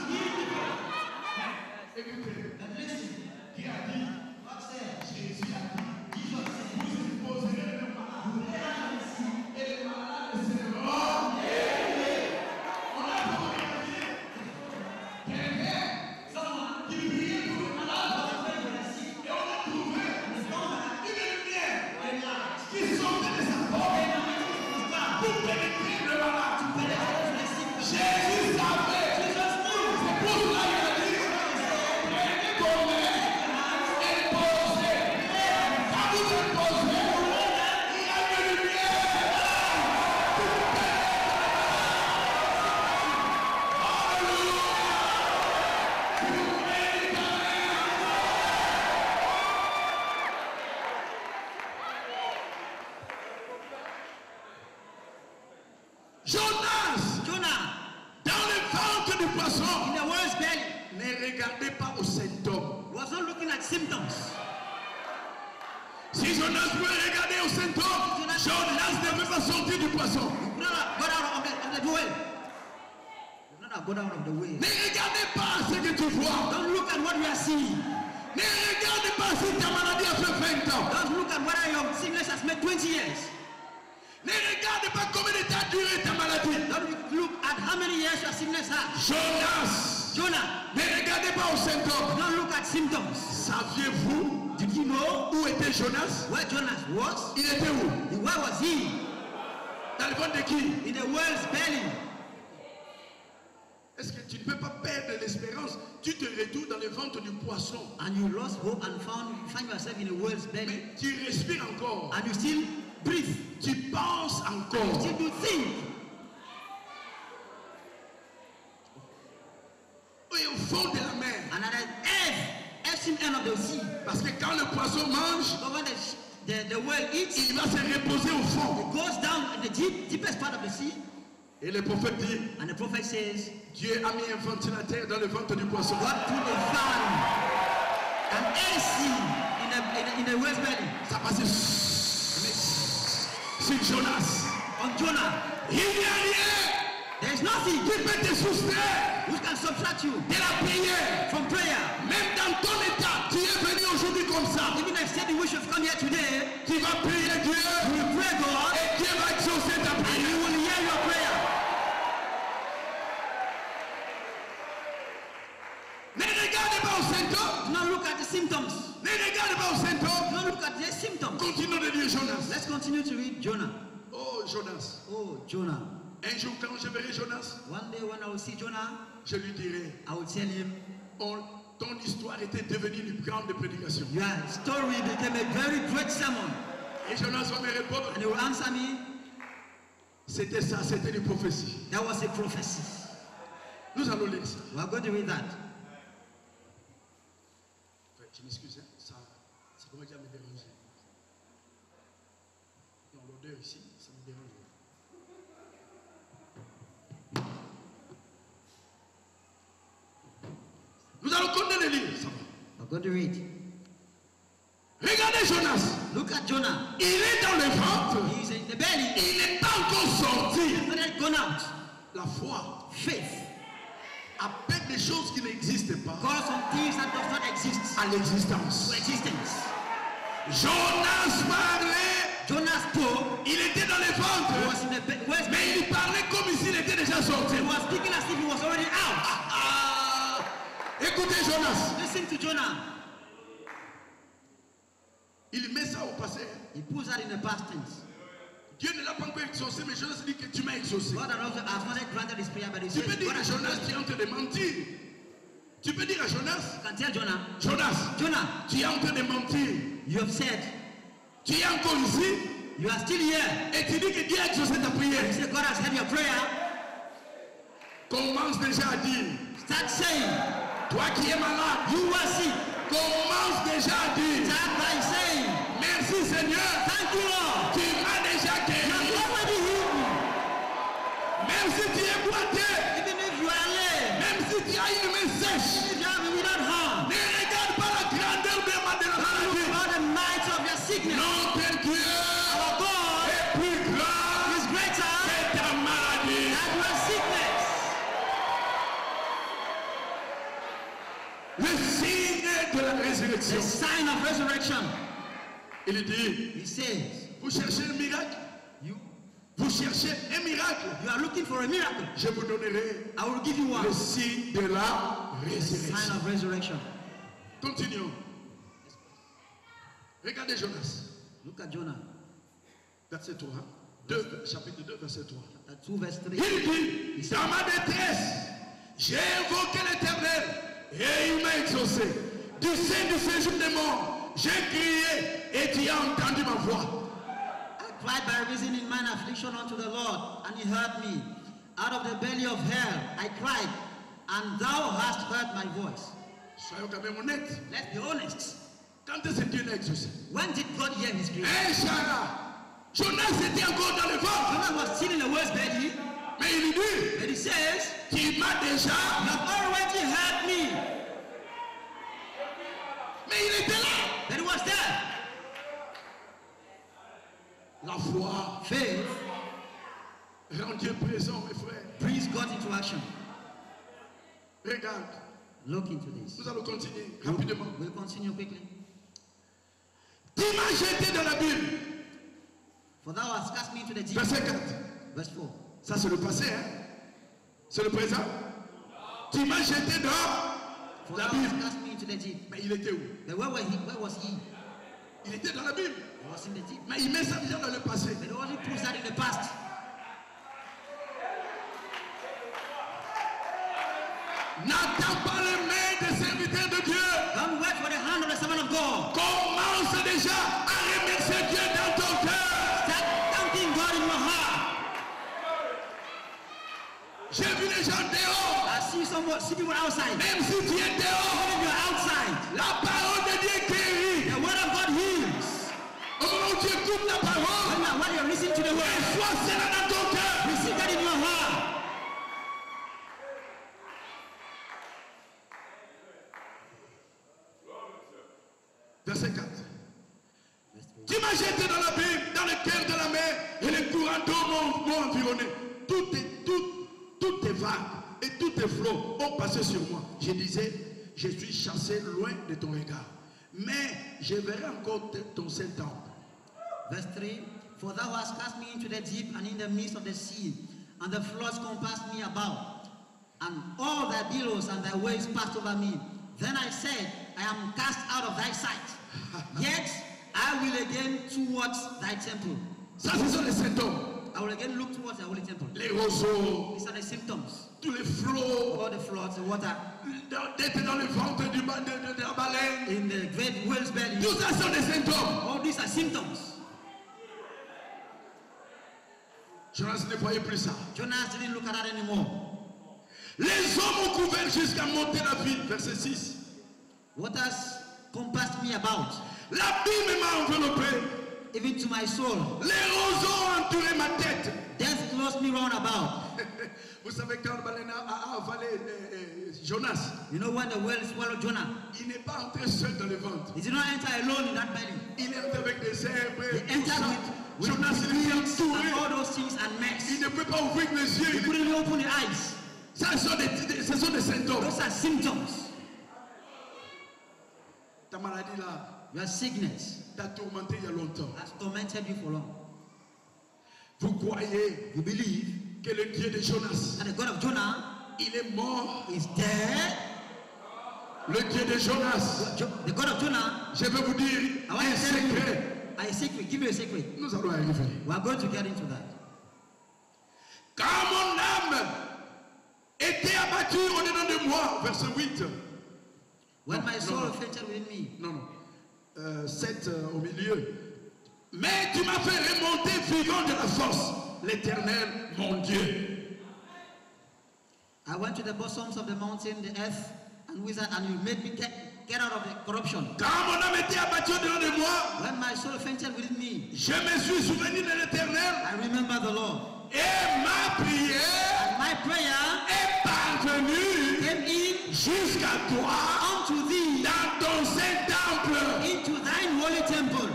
Écoutez, And listen. qui a dit, God said, Jésus a dit, Jesus said, vous exposerez les malades et les malades seront. On a pas regardé quelqu'un qui priait pour les malades et on a trouvé une lumière qui sortait de sa porte pour pénétrer le malade. Jésus savait. C'est pour cela qu'il a dit, prenez ton main et posez. Quand vous êtes posé, il y a une lumière. Alléluia. Si vous prenez ta main. Jonas, Jonah, dans le ventre du poisson, in the whale's belly, ne regardez pas aux symptômes. was not looking at symptoms. Si Jonas pouvait regarder aux symptômes, Jonas ne peut pas sortir du poisson. Jonah got out of the whale. Jonah got out of the whale. Ne regardez pas ce que tu vois. Don't look at what we are seeing. Ne regarde pas si ta maladie a fait 20 ans. Don't look at whether your sickness has made 20 years. Ne regarde pas combien de temps a duré ta maladie. Don't look at how many years your sickness has. Jonas, Jonah, ne regardez pas aux symptômes. don't look at symptoms. Saviez-vous Did you know où était Jonas? where Jonas was? Il était où? Where was he? Dans le ventre de qui? In the whale's belly. Est-ce que tu ne peux pas perdre l'espérance? Tu te retrouves dans le ventre du poisson. And you lost hope and find yourself in a whale's belly. Mais tu respires encore. And you still breathe. Tu penses You encore. still do think. Et au fond de la mer. And at the extreme end of the sea. Parce que quand le poisson mange, So when the whale eats, il va se reposer au fond. it goes down in the deepest part of the sea. Et le prophète dit, And the prophet says, Dieu a mis un ventilateur dans le ventre du poisson. God put a fan, an AC in the whale's belly. Ça passe sur Jonas. On Jonah. Il n'y a rien There is nothing qui peut te soustraire which can subtract you de la prière. from prayer. Même dans ton état, tu es venu aujourd'hui comme ça. Even if said we should come here today, Tu vas prier Dieu you will pray God et Dieu va exaucer ta and He prière. will hear your prayer. Ne regarde pas aux symptômes. Do not look at the symptoms. Ne regarde pas aux symptômes. Do not look at the symptoms. Continuons de lire Jonas. Let's continue to read Jonah. Oh Jonas. Oh, Jonah. Un jour quand je verrai Jonas, One day when I will see Jonah, je lui dirai, I will tell him, ton histoire était devenue une grande prédication. your story became a very great sermon. Et Jonas va me répondre, And he will answer me, c'était ça, c'était une prophétie. that was a prophecy. Nous allons lire ça. We are going to read that. Je m'excuse, hein, ça commence à me déranger. Non, l'odeur ici, ça me dérange. Nous allons continuer de lire. Ça va. We are going to read. Regardez Jonas. Look at Jonah. Il est dans le ventre. He is in the belly. Il n'est pas encore sorti. He has not gone out. La foi Faith appelle des choses qui n'existent pas calls on things that does not exist à l'existence. to existence. Jonas parlait. Jonas spoke. Il était dans le He ventre. was in the where's Mais il parlait comme s'il était déjà sorti. He was speaking as if he was already out. Ah, écoutez Jonas. Listen to Jonah. Il met ça au passé. He puts that in the past tense. Dieu ne l'a pas encore exaucé, mais Jonas dit que tu m'as exaucé. God has not granted his prayer, but he Tu says, peux dire God à has Jonas, not. tu es en train de mentir. Tu peux dire à Jonas, You can tell Jonah, Jonas, Jonah, tu es en train de mentir. you have said, Tu es encore ici you are still here. et tu dis que Dieu a exaucé ta prière. You say, God has heard your prayer. Commence déjà à dire, Start saying, toi qui es malade, you were sick. commence déjà à dire, Start by saying, merci Seigneur, thank you, Lord. tu m'as déjà You guéri. have already healed me. Même si tu es boité, Even if you are lame, même si tu as une main sèche, if you have a without harm, ne regarde pas la grandeur de la maladie. all the might of your sickness, Notre Dieu our God est plus grand is greater que ta maladie. than your sickness. Le signe de la The résurrection. sign of resurrection. Il dit, He says, vous cherchez un miracle, you vous cherchez un miracle, are looking for a miracle. je vous donnerai I will give you one. le signe de la The sign résurrection. of resurrection. Continuons. Regardez Jonas, Look at Jonah, verset 3. Chapitre 2, verset 3. chapter 2, verse 3. Il dit, dans ma détresse, j'ai invoqué l'Éternel et il m'a exaucé. Du sein du séjour des morts, j'ai crié et tu as entendu ma voix. I cried by reason in mine affliction unto the Lord, and he heard me. Out of the belly of hell I cried, and thou hast heard my voice. Soyons quand même honnêtes. Let's be honest. Quand est-ce que Dieu l'a exaucé? When did God hear his prayer? Jonas était encore dans le ventre. Jonah was still in the world's belly, Mais il dit, but he says, tu m'as déjà. you have already heard me. Mais il était là. But he was there. La foi Faith rend Dieu présent, mes frères. brings God into action. Regarde, Look into this. nous allons continuer rapidement. We'll continue quickly. Tu m'as jeté dans la Bible. For thou hast cast me into the deep. Verset 4. Verse 4. Ça, c'est le passé, hein? C'est le présent. Tu m'as jeté dans For la thou hast Bible. cast me into the deep. Mais il était où? But where was he? Il était dans la Bible. He was in the deep. Mais il met ça déjà dans le passé. But he only puts that in the past. N'attends pas les mains des serviteurs de Dieu. Don't wait for the hand of the servant of God. Commence déjà à remercier Dieu dans ton cœur. Start thanking God in your heart. J'ai vu les gens dehors. I see people outside. Même si tu es dehors, Even if you're outside, la parole de Dieu guérit. the word of God heals. Au moment où tu écoutes la parole, When you're listening to the word, sois cela dans ton cœur. receive that in your heart. Verset 4. Tu m'as jeté dans la Bible, dans le cœur de la mer, et les courants d'eau m'ont environné. Toutes tes vagues et tous tes flots ont passé sur moi. Je disais, je suis chassé loin de ton regard. Mais je verrai encore ton saint temple. Verse 3. For thou hast cast me into the deep and in the midst of the sea, and the floods compassed me about, and all thy billows and thy waves passed over me. Then I said, I am cast out of thy sight. Yet I will again towards thy temple. Ça, ce sont les symptômes. I will again look towards the holy temple. Les roseaux, These are the symptoms. tous les flots, All the floods, the water d'être dans le ventre de la baleine. in the great whale's belly. Tout ça sont des symptômes. All these are symptoms. Jonas ne voyait plus ça. Jonas didn't look at that anymore. Les hommes ont couvert jusqu'à monter la ville. Verset 6. Waters compassed me about, L'abîme m'a enveloppé. even to my soul. Les roseaux ont entouré ma tête. Death closed me round about. Vous savez, quand le baleine a avalé Jonas, You know when the whale swallowed Jonah? il n'est pas entré seul dans le ventre. He did not enter alone in that belly. Il est entré avec des herbes. He tout entered ça. with Jonas, il est weeds and entouré. all those things and mess. Il ne peut pas ouvrir les yeux. He couldn't even open the eyes. Ça, ce sont des symptômes. Those are symptoms. Ta maladie là, Your sickness t'a tourmenté il y a longtemps. has tormented you for long. Vous croyez You believe que le Dieu de Jonas, that the God of Jonah il est mort. is dead. Le Dieu de Jonas, The God of Jonah, je vais vous dire I want un to tell you secret. a secret. Give you a secret. Nous allons arriver. We are going to get into that. verset 8. When Non, my soul non. fainted within me. Non, non. 7 au milieu. Mais tu m'as fait remonter vivant de la force, l'Éternel, mon Dieu. I went to the bosoms of the mountain, the earth, and wizard, and you made me get out of the corruption. Quand mon âme était abattue dedans de moi, When my soul fainted within me, je me suis souvenu de l'Éternel I remember the Lord. et ma prière And my prayer est parvenue came in jusqu'à toi unto thee dans ton saint temple. into thine holy temple.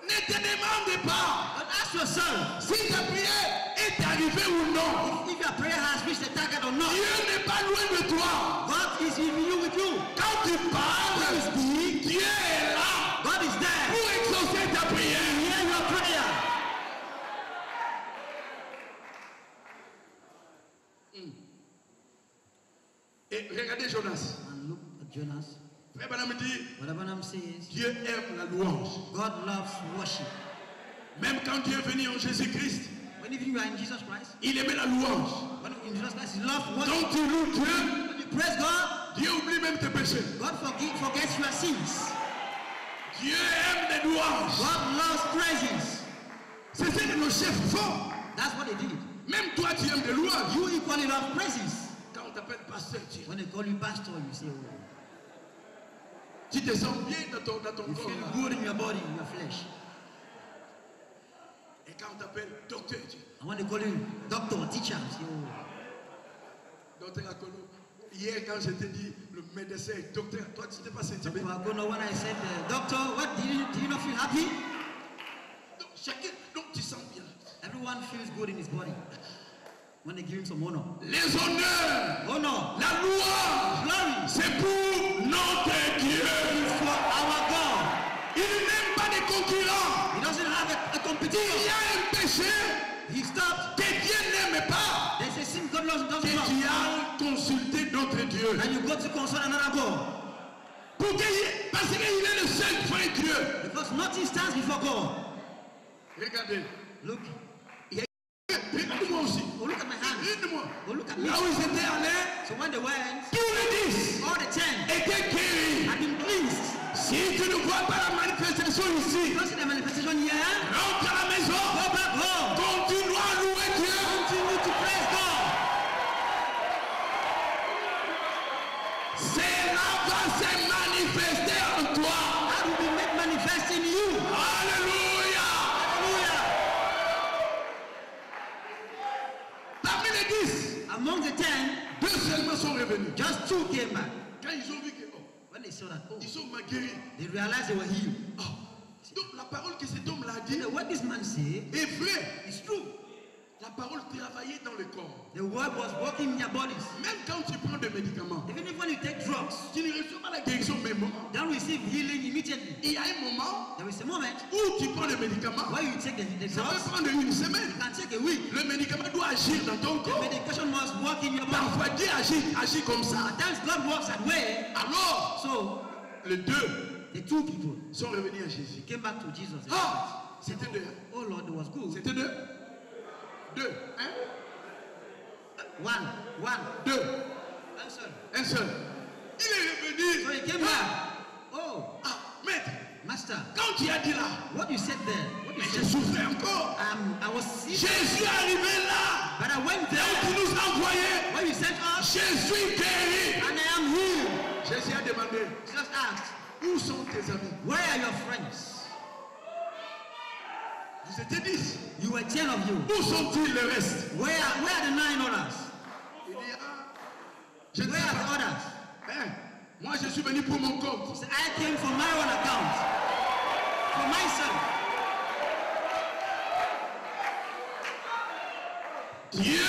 Ne te demande pas But ask yourself, si ta prière est arrivée ou non. if your prayer has reached the target or not. Dieu n'est pas loin de toi. God is with you. Quand tu parles, Dieu est là God is there. pour exaucer ta prière. Hear your prayer. Et regardez Jonas. And look at Jonas. Frère Branham dit, What Abraham says, Dieu aime la louange. God loves worship. Même quand Dieu est venu en Jésus-Christ, When even you are in Jesus Christ, il aimait la louange. when in Jesus Christ, He loves worship. Quand tu loues Dieu, When you praise God, Dieu oublie même tes péchés. God forgets your sins. Dieu aime les louanges. God loves praises. C'est ce que nos chefs font. That's what they did. Même toi, tu aimes des louanges. You equally love praises. Quand on t'appelle pasteur, When they call you pastor, you say, oh, tu te sens bien dans ton you corps. feel good in your body, in your flesh. Et quand on t'appelle docteur, tu And when they call you doctor, teacher, you say, oh, docteur Akolo. Hier, quand je t'ai dit le médecin est docteur, toi, tu n'étais pas senti bien. Dr. Akono, when I said, doctor, what do you not feel happy? Donc, chacun, donc tu sens bien. Everyone feels good in his body when they give him some honor. Les honneurs, Honor, la louange, glory c'est pour notre Dieu. is for our God. Il n'aime pas des concurrents. He doesn't have a Il competition. y a un péché He stopped. que Dieu n'aime pas. There's a sin God doesn't Que love. tu as consulté notre Dieu. And you go to console another God. Parce qu'il est le seul vrai Dieu. Because nothing stands before God. Regardez. Look. Regarde-moi aussi. Oh, look at my hands. Regarde-moi. Oh, look at me. Là où ils étaient allés, So when they went, tous les 10 all the 10 étaient guéris. had been cleansed. Si tu ne vois pas la manifestation ici, You don't see the manifestation here. rentre à la maison. Go back home. Continue à louer Dieu. Continue to praise God. Cela va se manifester en toi. That will be made manifest in you. Alléluia. Hallelujah. Parmi les 10, Among the 10, 2 seulement sont revenus. just 2 came back. Quand ils ont vu que When they saw that, oh, ils sont guéris. they realized they were healed. Donc la parole que cet homme l'a dit You know, what this man said est vraie. is true. La parole travaillait dans le corps. The word was working in their bodies. Même quand tu prends des médicaments, Even if when you take drugs, tu ne reçois pas la guérison même. you don't receive healing immediately. Il y a un moment There is a moment où tu prends des médicaments, where you take the ça peut drugs, prendre une semaine. it can take a week. Le médicament doit agir dans ton The corps. medication must work in your body. Parfois Dieu agit comme ça. At times God works that way. Alors, So les 2 the 2 people sont revenus à Jésus. came back to Jesus. Ah, c'était 2. Oh Lord, it was good. C'était 2. 2. Hein? 1. 2. Answer. Un seul. Il est So revenu. he came back. Oh, Ah, maître, Master, quand tu as dit là, what you said there? What you mais je said? souffrais encore. I was sick, Jésus est arrivé là. but I went Là où there tu nous as envoyés. where you sent us, Je suis guéri. and I am healed. Jésus a demandé, Jesus asked, où sont tes amis? where are your friends? Vous étiez 10. You were 10 of you. Où sont-ils le reste? Where are the 9 others? Il dit, je ne Where sais are the pas. others? Hein? Moi, je suis venu pour mon compte. He said, I came for my own account, for myself. Dieu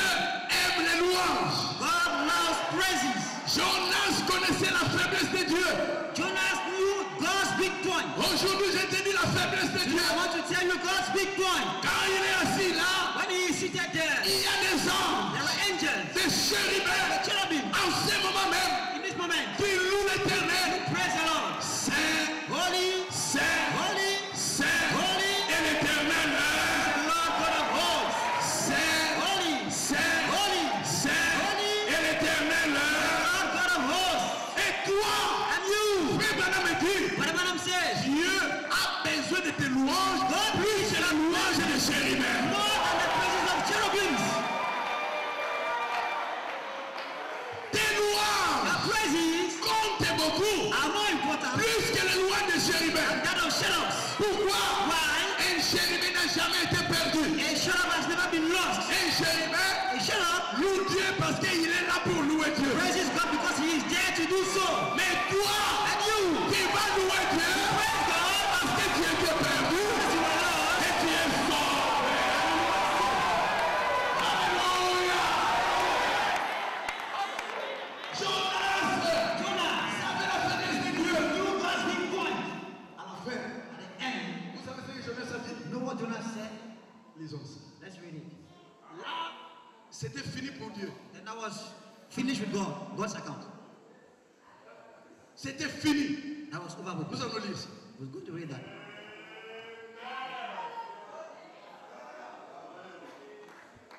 aime les louanges. God loves praises. Jonas connaissait la faiblesse de Dieu. Jonas knew God's big point. Aujourd'hui, je te dis la faiblesse de Dieu. I want to tell you God's big point. Quand il est assis là, When he is seated there, il y a des anges, there are angels, des chérubins. cherubim. En ce moment même, In this moment, qui louent l'Éternel. praise the Lord. Saint, Holy, Saint, holy, Saint holy, et l'Éternel. the Lord God of hosts. Saint, Holy, Saint, holy, Saint tes louanges, plus que la louange des chérubins. More than the praises of cherubims. Tes louanges Your praises comptent beaucoup, are more important plus que les louanges des chérubins. than that of cherubs. Pourquoi? Why? Un chérubin n'a jamais été perdu. A cherub has never been lost. Un chérubin A cherub loue Dieu parce qu'il est là pour louer Dieu. praises God because he is there to do so. Mais toi, And you qui vas louer Dieu praise God parce que tu étais perdu because you are lost. et tu es sauvé. Alléluia. Jonas, Jonas, savait la faiblesse de Dieu. you God's big point. À la fin, At the end, vous savez ce que Jonas a dit? you know what Jonas said? Lisons ça. Let's read it. Là, c'était fini pour Dieu. And that was finished with God, God's account. C'était fini. That was over with. Nous allons lire ça. We're going to read that.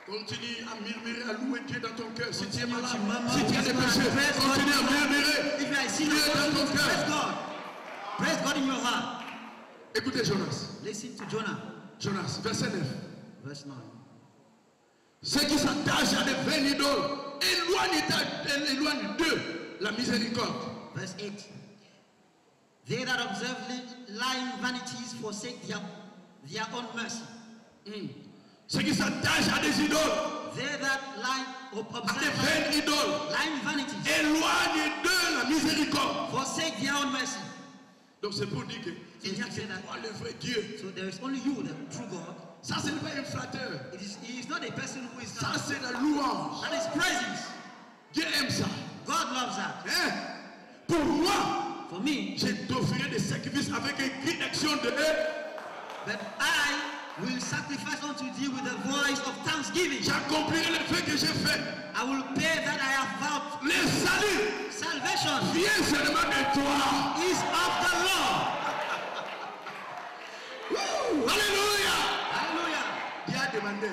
Continue à murmurer, à louer Dieu dans ton cœur. Si tu es Continue malade, to murmur, si tu as des péchés, praise God. continue à murmurer. If you are a sinner, Dieu dans ton praise cœur. God. Praise God in your heart. Écoutez Jonas. Listen to Jonah, Jonas, verset 9. verse 9. Ceux qui s'attachent à des vaines idoles éloignent d'eux la miséricorde. Verse 8. They that observe lying vanities forsake their own mercy. Ceux qui s'attachent à des idoles, They that à des observe vaines idoles, lying vanities éloignent d'eux la miséricorde. forsake their own mercy. Donc c'est pour dire qu'il n'y a que toi le vrai Dieu. So there is only you, the true God. Ça, ce n'est pas un flatteur. He is not a person who is Ça, c'est la louange. that is praises. Dieu aime ça. God loves that. Hein? Pour moi, For me, je t'offrirai des sacrifices avec un cri d'action de haine. but I will sacrifice unto thee with a voice of thanksgiving. J'accomplirai le fait que j'ai fait. I will pay that I have vowed. Le salut Salvation vient seulement de toi. is of the Lord. Alléluia. Hallelujah. Dieu a demandé.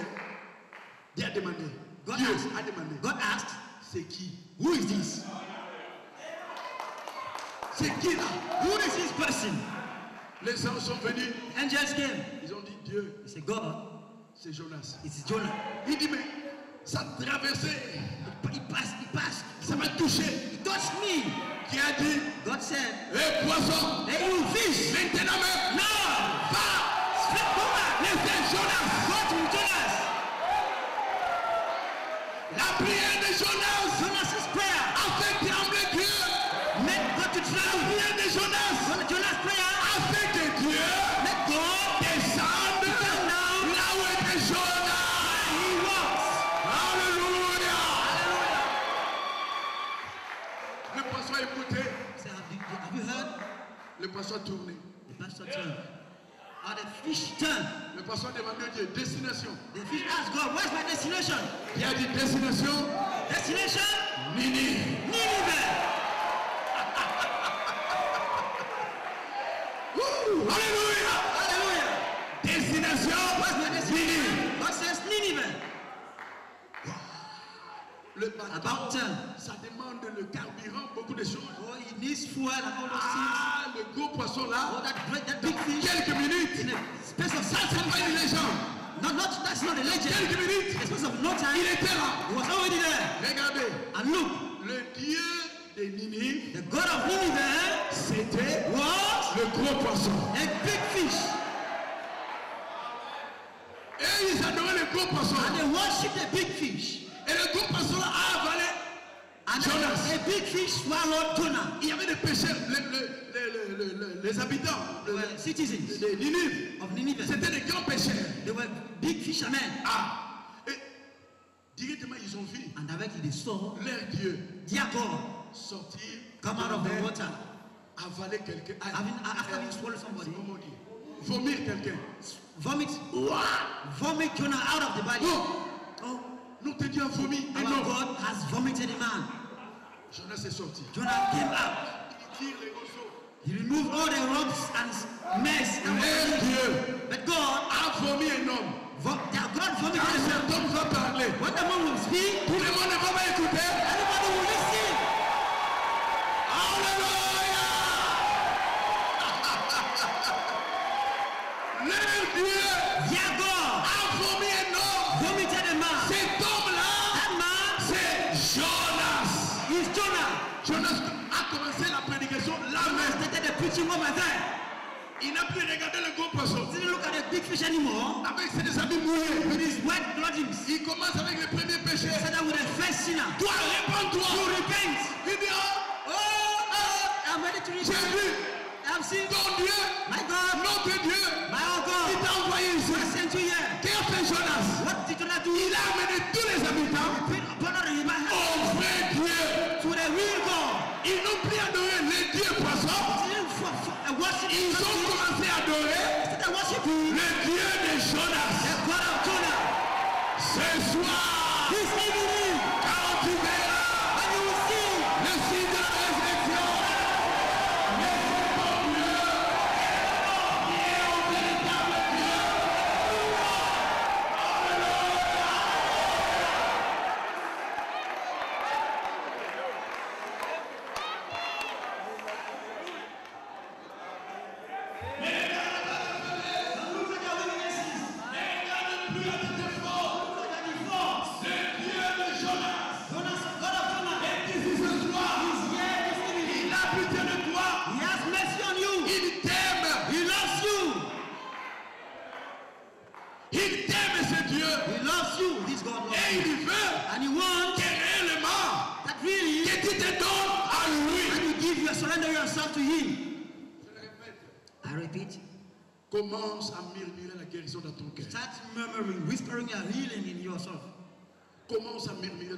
Dieu a demandé. God Dieu asked. a demandé. God asked, C'est qui? who is this? C'est qui là? Who is this person? Les anges sont venus. Angels came. Ils ont dit Dieu, He said, God, c'est Jonas. it is Jonah. Il dit mais ça a traversé. He passed. Ça m'a touché. He touched me. Qui a dit, God said, hé poisson, hey, you fish. maintenant même, No. va, Go back. laissez Jonas. Go to Jonas. La prière de Jonas Jonas's prayer. a fait trembler Dieu. Make God to La tremble. prière de Jonas Jonah's prayer. a fait que Dieu Let God descende là où était Jonas. he walks. Alléluia. Hallelujah. Le poisson a écouté. Say, have you heard? Le poisson a tourné. The pastor turned. And the fish turned. Le poisson a demandé à Dieu, destination. The fish asked God, where's my destination? Il a dit destination, Destination? Ninive. Nineveh. Alléluia. Hallelujah. Destination, Where's my Ninive. destination? God says Nineveh. Le bateau, About turn. ça demande le carburant, beaucoup de choses. Oh, it needs fuel and all those things. Ah, le gros poisson Oh, là, that big fish. quelques minutes. In a space of Ça, c'est pas une légende. that's not a legend. Quelques minutes, In a space of no time, il était là. he was already there. Regardez, And look, le Dieu de Ninive, the God of Nineveh c'était was le gros poisson. a big fish. Et ils adoraient le gros poisson. And they worshipped a big fish. Et le gros poisson là a avalé And Jonas. a big fish swallowed Jonah. Il y avait des pécheurs, les habitants They were citizens de Ninive. of Nineveh. C'était des grands pécheurs. They were big fishermen. Ah, et directement ils ont vu And directly they saw leur Dieu their God sortir, come out of the water. avaler quelqu'un, After having swallowed somebody, comment dire, vomir quelqu'un. vomit Jonah out of the body. Oh, notre Dieu a vomi un Our homme. God has vomited a man. Jonas est sorti. Jonah came out. Il tire les roseaux. He removed all the rocks and mess. And Leur Dieu but God, a vomi un homme. God vomited Quand a man. cet homme va parler, When the man will speak, tout le monde ne va pas écouter. everybody will listen. Alléluia! commencé la prédication là Jonas même. started the preaching over there. Il n'a plus regardé le gros poisson. Didn't look at the big fish anymore. Avec ses habits mouillés. With his wet clothing. Il commence avec les premiers péchés. He started with the first sinner. Toi, répands-toi. You repent. Il dit, oh, I'm ready to j'ai repent. vu I've seen ton Dieu, my God, notre Dieu. my own Il God. t'a envoyé ici. I sent you here. Qu'a fait Jonas? What did Jonas do? Il a amené tous les habitants Put on the river au vrai Dieu. to the real God. Ils n'ont plus adoré les dieux poissons. Worship. Ils ont commencé à adorer Started worshiping le Dieu de Jonas. the God of Jonah. Ce soir, This evening, quand tu verras when you will see le signe de la résurrection, mais c'est ton Dieu qui est au véritable Dieu. Il a pitié de toi. He has mercy on you. Il t'aime. He loves you. Il t'aime ce Dieu. He loves you. This God loves Et you. il veut And he wants que réellement that really que tu te donnes à lui. when you give you surrender yourself to him. I repeat, Commence à murmurer la guérison dans ton cœur. start murmuring, whispering your healing in yourself. Commence à murmurer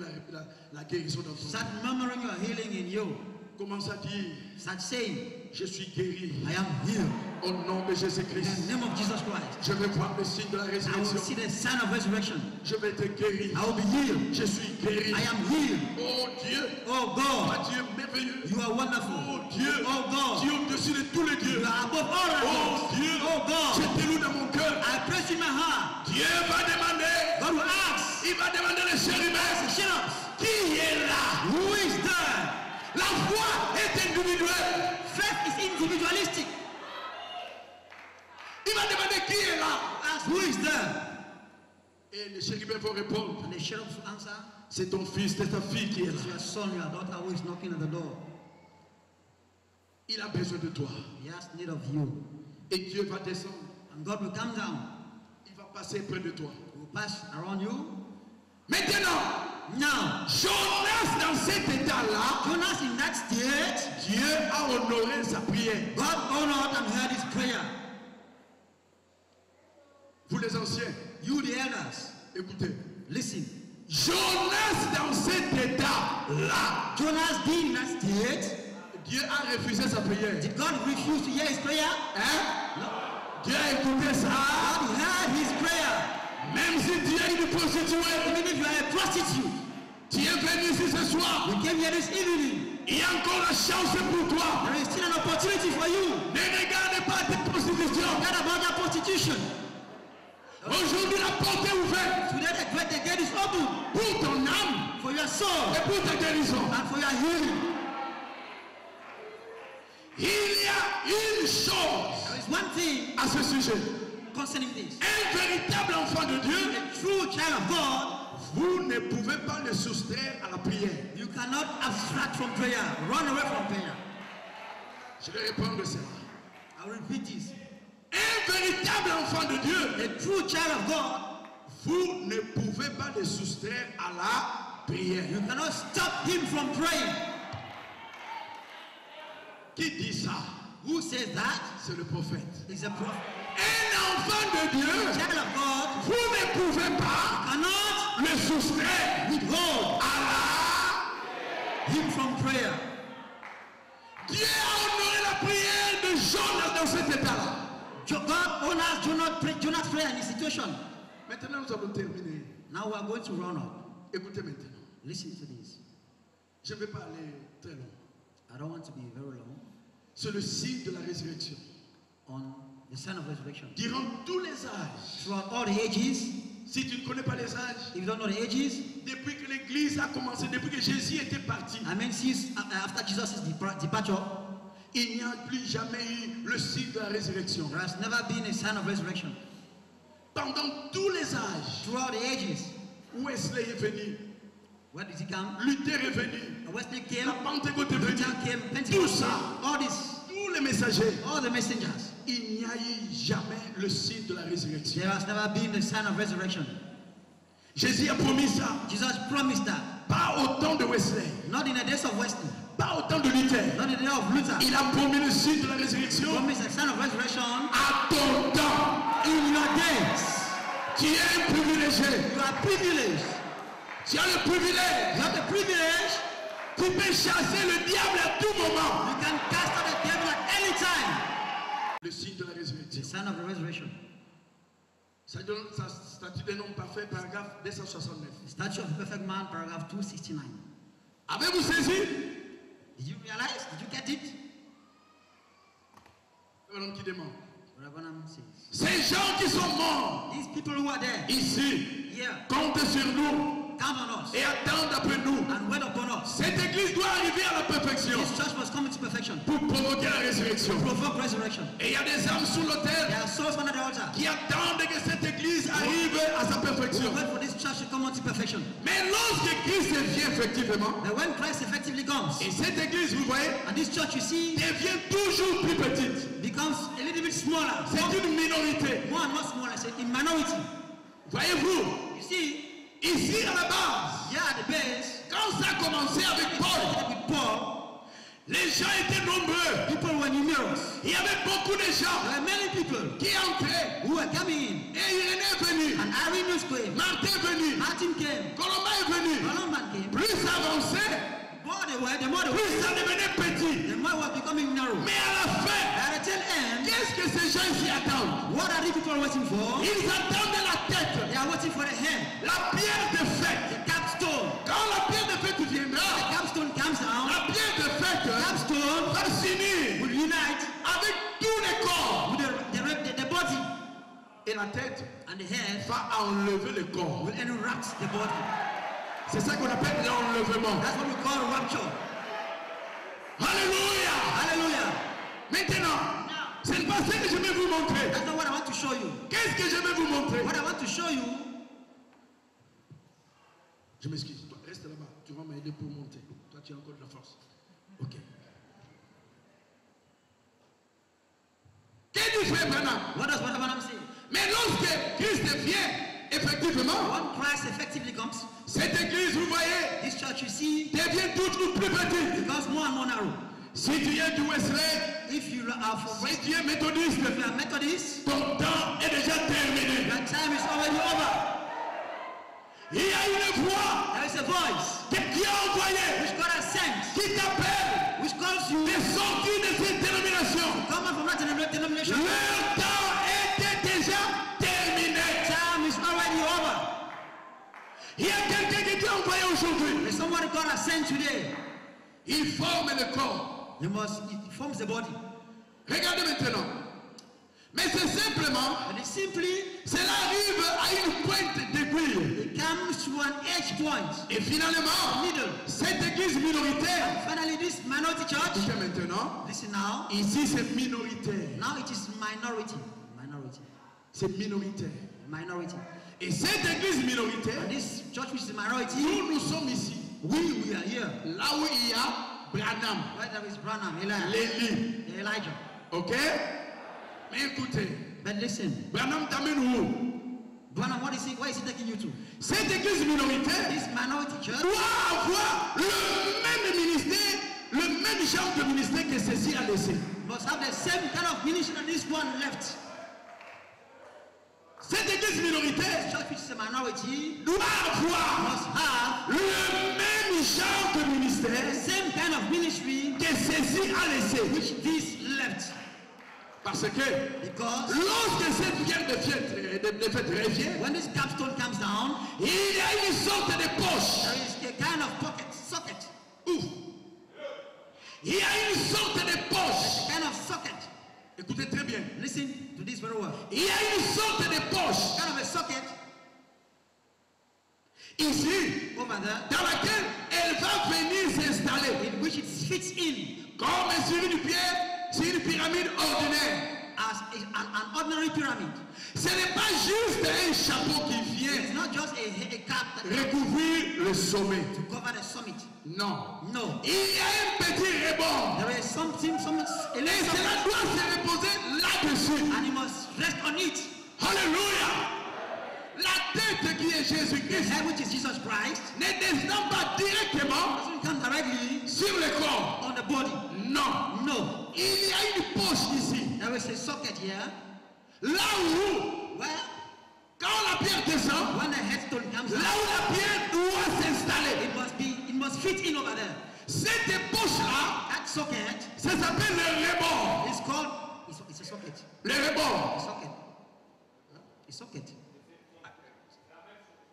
la guérison dans ton cœur. Start murmuring your healing in you. Commence à dire, Start saying, je suis guéri I am healed. au nom de In Jésus-Christ. the name of Jesus Christ. Je vais voir le signe de la I will see résurrection. the sign of resurrection. Je vais te guérir. I will be healed. Je suis guéri. I am healed. Oh Dieu, Oh toi God, Dieu merveilleux. you are Oh wonderful. Dieu, Oh God, Dieu au-dessus de tous les dieux. you are above all Oh others. Dieu, Oh je God, te loue dans mon cœur. I place in my heart. Dieu va demander, God will ask, il va demander les chérubins, cherubs, qui est là? who is there? La foi est individuelle. Faith is individualistic. Il va demander qui est là. Ask, who is there? Et les chérubins vont répondre, And the cherubs will answer, c'est ton fils, c'est ta fille qui est it's là. your son, your daughter who is knocking at the door. Il a besoin de toi. He has need of you. Et Dieu va descendre. And God will come down. Il va passer près de toi. He will pass around you. Maintenant, Now, Jonas dans cet état-là, Jonas in that state, Dieu a honoré sa prière. God honored and heard his prayer. Vous les anciens, You the elders, écoutez. listen. Jonas dans cet état-là, Jonas being in that state, Dieu a refusé sa prière. did God refuse to hear his prayer? Hein? No. Dieu a écouté ça. God heard his prayer. Même si Dieu est une prostituée, Even if you are a prostitute, tu es venu ici ce soir. we came here this evening. Il y a encore la chance pour toi. There is still an opportunity for you. Ne regarde pas tes prostitutions. Forget about that prostitution. Aujourd'hui, la porte est ouverte Today the gate is open pour ton âme for your soul et pour ta guérison. and for your healing. Il y a une chose There is one thing à ce sujet. concerning this. Un véritable enfant de Dieu, A true child of God, vous ne pouvez pas le soustraire à la prière. you cannot abstract from prayer, run away from prayer. Je vais répondre cela. I will repeat this. Un véritable enfant de Dieu, A true child of God, vous ne pouvez pas le soustraire à la prière. you cannot stop him from praying. Qui dit ça? Who says that? C'est le prophète. Is a prophet. Un enfant de Dieu, Child of God vous ne pouvez pas cannot le soustraire withhold à him from prayer. la... Dieu a honoré la prière de Jonas dans cet état-là. God honors Jonah's prayer in this situation. Maintenant, nous allons terminer. Now we are going to run up. Écoutez maintenant. Listen to this. Je ne vais pas aller très loin. I don't want to be very long C'est le signe de la résurrection. on the sign of resurrection. Durant tous les âges, Throughout all the ages, si tu ne connais pas les âges, if you don't know the ages, depuis que l'Église a commencé, depuis que Jésus était parti, I mean since after Jesus' departure, il n'y a plus jamais eu le signe de la résurrection. there has never been a sign of resurrection. Pendant tous les âges, Throughout the ages, Wesley est venu. Where did he come? Luther est venu. Wesley came. La Pentecôte est venue. Luther came. Tout Pentecost ça, came. All this. tous les messagers, All the messengers. il n'y a eu jamais le signe de la résurrection. There has never been the sign of resurrection. Jésus a promis ça. Jesus promised that. Pas au temps de Wesley, Not in the days of Wesley. pas au temps de Luther. Not in the day of Luther. Il a promis le signe de la He résurrection promised the sign of resurrection à ton temps. in your days. Tu es un privilégié. You are privileged. Tu as le privilège. You have the privilege. Tu peux chasser le diable à tout moment. You can cast out the devil at any time. Le signe de la The résurrection. sign of the resurrection. Ça donne sa statut d'un homme parfait, paragraphe 269. The statue of the perfect man, paragraph 269. Avez-vous saisi? Did you realize? Did you get it? Un homme qui demande. Rabbanam says. Ces gens qui sont morts These people who are there, ici here, comptent sur nous count on us et attendent après nous. and wait upon us. Cette église doit arriver à la perfection This church must come into perfection. pour provoquer la résurrection. Provoke resurrection. Et il y a des âmes sous l'autel There are souls under the altar. qui attendent que cette église arrive à sa perfection. Wait for this church to come into perfection. Mais lorsque Christ vient effectivement, But when Christ effectively comes, et cette église, vous voyez, and this church you see devient toujours plus petite. becomes a little bit smaller, C'est une minorité. more and more smaller, it's in minority. Voyez-vous, You see, ici à la base, here at the base, quand ça a commencé avec Paul, with Paul, les gens étaient nombreux. people were numerous. Il y avait beaucoup de gens There were many people qui entraient. who were coming in. Et Irénée est venu, And Irenaeus came, Martin est venu, Martin came, Colomba est venu. Columban came. Plus ça avançait, The more they were, plus ça devenait petit. the more it was becoming narrow. Mais à la fin, At the tail end, qu'est-ce que ces gens ici attendent? what are these people waiting for? Ils attendent la tête, They are waiting for the head, la pierre de fête. the capstone. Quand la pierre de fête The viendra, capstone comes down, la pierre de fête capstone va s'unir will unite avec tous les corps. with the body, Et la tête and the head va enlever le corps. will enwrap the body. C'est ça qu'on appelle l'enlèvement. That's what we call rapture. Alléluia. Hallelujah. Maintenant, ce n'est pas ça que je vais vous montrer. That's not what I want to show you. Qu'est-ce que je vais vous montrer? What I want to show you, Je m'excuse. Toi, reste là-bas. Tu vas m'aider pour monter. Toi, tu as encore de la force. Ok. Qu'est-ce que frère Branham? what does Brother Branham say? Mais lorsque Christ vient, effectivement, When Christ effectively comes, cette église, vous voyez, this church you see devient toujours plus petite. becomes more and more narrow. Si tu es du Wesley, If you are from si tu es méthodiste, if you are Methodist, ton temps est déjà terminé. your time is already over. Il y a une voix There is a voice que Dieu a envoyée which God has sent, qui t'appelle which calls you de sortir de cette dénomination. come on from that denomination. Leur temps était déjà terminé. Time is already over. Il y a quelqu'un qui t'a envoyé aujourd'hui. There's someone God has sent today. Il forme le corps. It forms the body. Regardez maintenant. Mais c'est simplement, But it's simply, cela arrive à une pointe d'aiguille. it comes to an edge point, Et finalement, middle. cette église minoritaire, Finally, this minority church, écoutez maintenant, listen now, ici c'est minoritaire. now it is minority. Minority. C'est minoritaire. Minority. Et cette église minoritaire, And this church which is minority, nous sommes ici. we are here. Là où il y a Branham, Where there is Branham, Elijah, Lélie. Elijah. Ok? Mais écoutez, But listen, Branham t'amène où? Branham, where is he taking you to? Cette église minoritaire This minority church doit avoir le même ministère, le même genre de ministère que ceci a laissé. must have the same kind of ministry that this one left. Cette église minoritaire This church which is a minority doit avoir must have le même genre de the ministère same kind of ministry que ceci a laissé. which this left. Parce que Because lorsque cette pierre de fête revient, when this capstone comes down, il y a une sorte de poche. there is a kind of socket. Ouf. Il y a une sorte de poche. A kind of socket. Écoutez très bien. Listen to this very well. Il y a une sorte de poche Kind of a socket ici over there dans laquelle elle va venir s'installer in which it fits in comme sur une pierre, sur une pyramide ordinaire. as an ordinary pyramid. Ce n'est pas juste un chapeau qui It's vient not just a cap that recouvrir le sommet. to cover the summit. Non. No. Il y a un petit rebord. There is something, a Et little cela something, doit se reposer là-dessus. and you must rest on it. Alléluia. La tête qui est The Jésus-Christ head, which is Jesus Christ, ne descend pas directement doesn't come directly sur le corps. on the body. Non. No. Il y a une poche ici. There is a socket here Là où, where quand la pierre descend, when the headstone comes là out, où la pierre doit s'installer. it must fit in over there. Cette poche-là, That socket ça s'appelle le rebord. is called, it's a socket. Le rebord. A socket. A socket.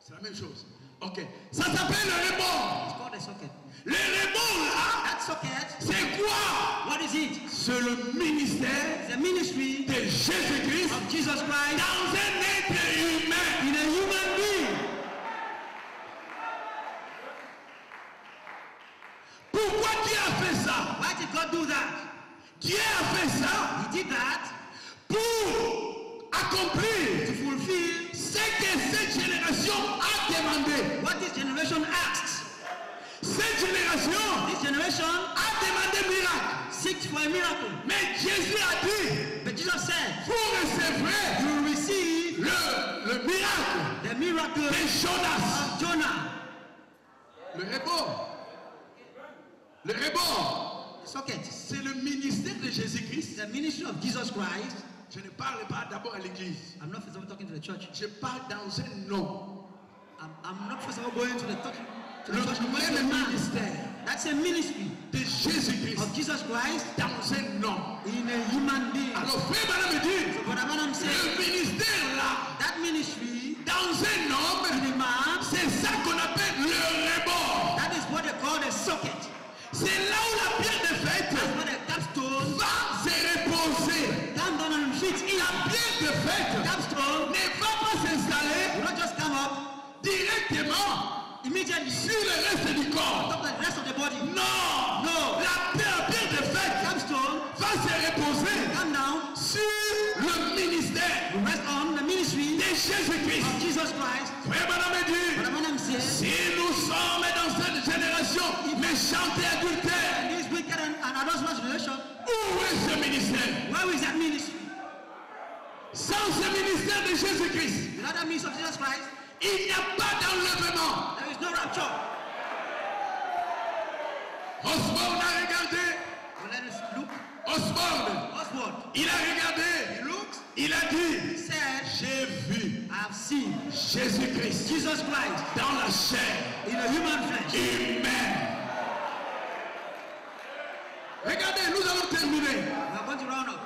C'est la même chose. Ok. Ça s'appelle le rebord. It's called a socket. Le rebord là, That socket, c'est quoi? what is it? C'est le ministère It's a ministry de Jésus-Christ of Jesus Christ dans un être humain. in a human being. Pourquoi Dieu a fait ça? Why did God do that? Dieu a fait ça He did that pour accomplir to fulfill ce que cette génération a demandé. what this generation asked. Cette génération This generation a demandé miracle. seeks for a miracle. Mais Jésus a dit, But Jesus said, vous recevrez you will receive le miracle the miracle de Jonas. of Jonah. Le rebord. Le rebord, The socket. c'est le ministère de Jésus-Christ. The ministry of Jesus Christ. Je ne parle pas d'abord à l'église. I'm not first of all talking to the church. Je parle dans un nom. I'm not first of all going to the church. Le même ministère That's a ministry de Jésus-Christ of Jesus Christ dans un nom. in a human being. Alors, frère Madame me dit, So what I'm saying, le ministère là, that ministry dans un homme, in a man, c'est ça qu'on appelle le rebord. that is what they call the socket. C'est là où la pierre de fête That's what the capstone va se reposer. come down and fit in. La pierre de fête Capstone ne va pas s'installer will not just come up directement immediately sur le reste du on corps. top of the rest of the body. Non, No. la pierre de fête Capstone va se reposer come down, sur le ministère will rest on the ministry de Jésus-Christ. of Jesus Christ. Frère Madame me dit, What I'm saying, si nous sommes dans cette génération méchante et adultère, this wicked and adulterous generation, où est ce ministère? where is that ministry? Sans ce ministère de Jésus-Christ, Without that ministry of Jesus Christ, il n'y a pas d'enlèvement. there is no rapture. Osborne a regardé. Well, let us look. Osborne, Oswald, il a regardé. he looks, Il a dit, he said, j'ai vu I have seen Jésus-Christ Jesus Christ dans la chair in a human flesh. humaine. Regardez, nous allons terminer. We are going to round up.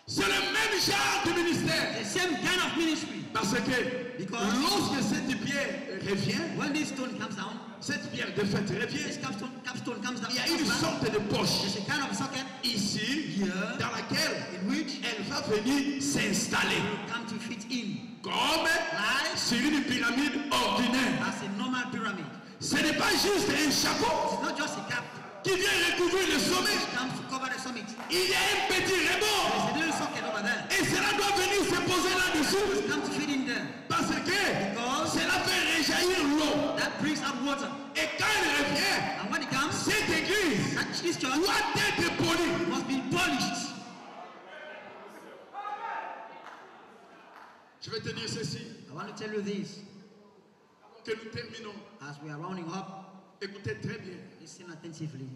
C'est le même genre de ministère. The same kind of ministry. Parce que Because lorsque cette pierre revient, when this stone comes down, cette pierre de fête this revient, capstone comes down. il y a une sorte de poche There's a kind of socket ici here dans laquelle in which elle va venir s'installer will come to fit in comme like sur une pyramide ordinaire. as a normal pyramid. Ce n'est pas juste un chapeau It's not just a cap. qui vient recouvrir le sommet. It comes to cover the summit. Il y a un petit rebord There's a little socket over there. et cela doit venir se poser là-dessus It comes to fit in there. parce que cela fait réjaillir l'eau. That brings up water. Et quand elle revient, And when it comes, cette église this church doit être polie. must be polished. Je vais te dire ceci. I want to tell you this. Avant que nous terminons, As we are rounding up, écoutez très bien. listen attentively.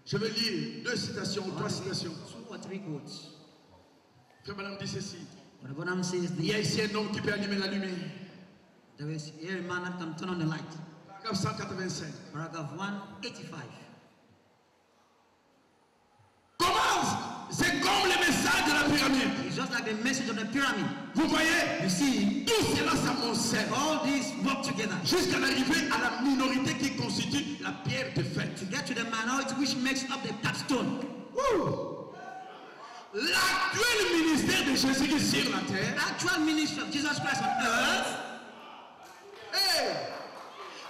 Je vais lire 2 citations ou 3 citations. 2 or 3 quotes. Frère Madame dit ceci. But Bonham says Il y a this. ici un homme qui peut allumer la lumière. There is here a man that can turn on the light. Paragraphe 185. Paragraph 185. Comment? C'est comme le message de la pyramide. It's just like the message of the pyramid. Vous voyez? You see, Tout cela s'amoncelle all these work together jusqu'à l'arrivée à la minorité qui constitue la pierre de fête. to get to the minority which makes up the capstone. L'actuel ministère de Jésus-Christ sur la terre, Actual ministry of Jesus Christ on earth,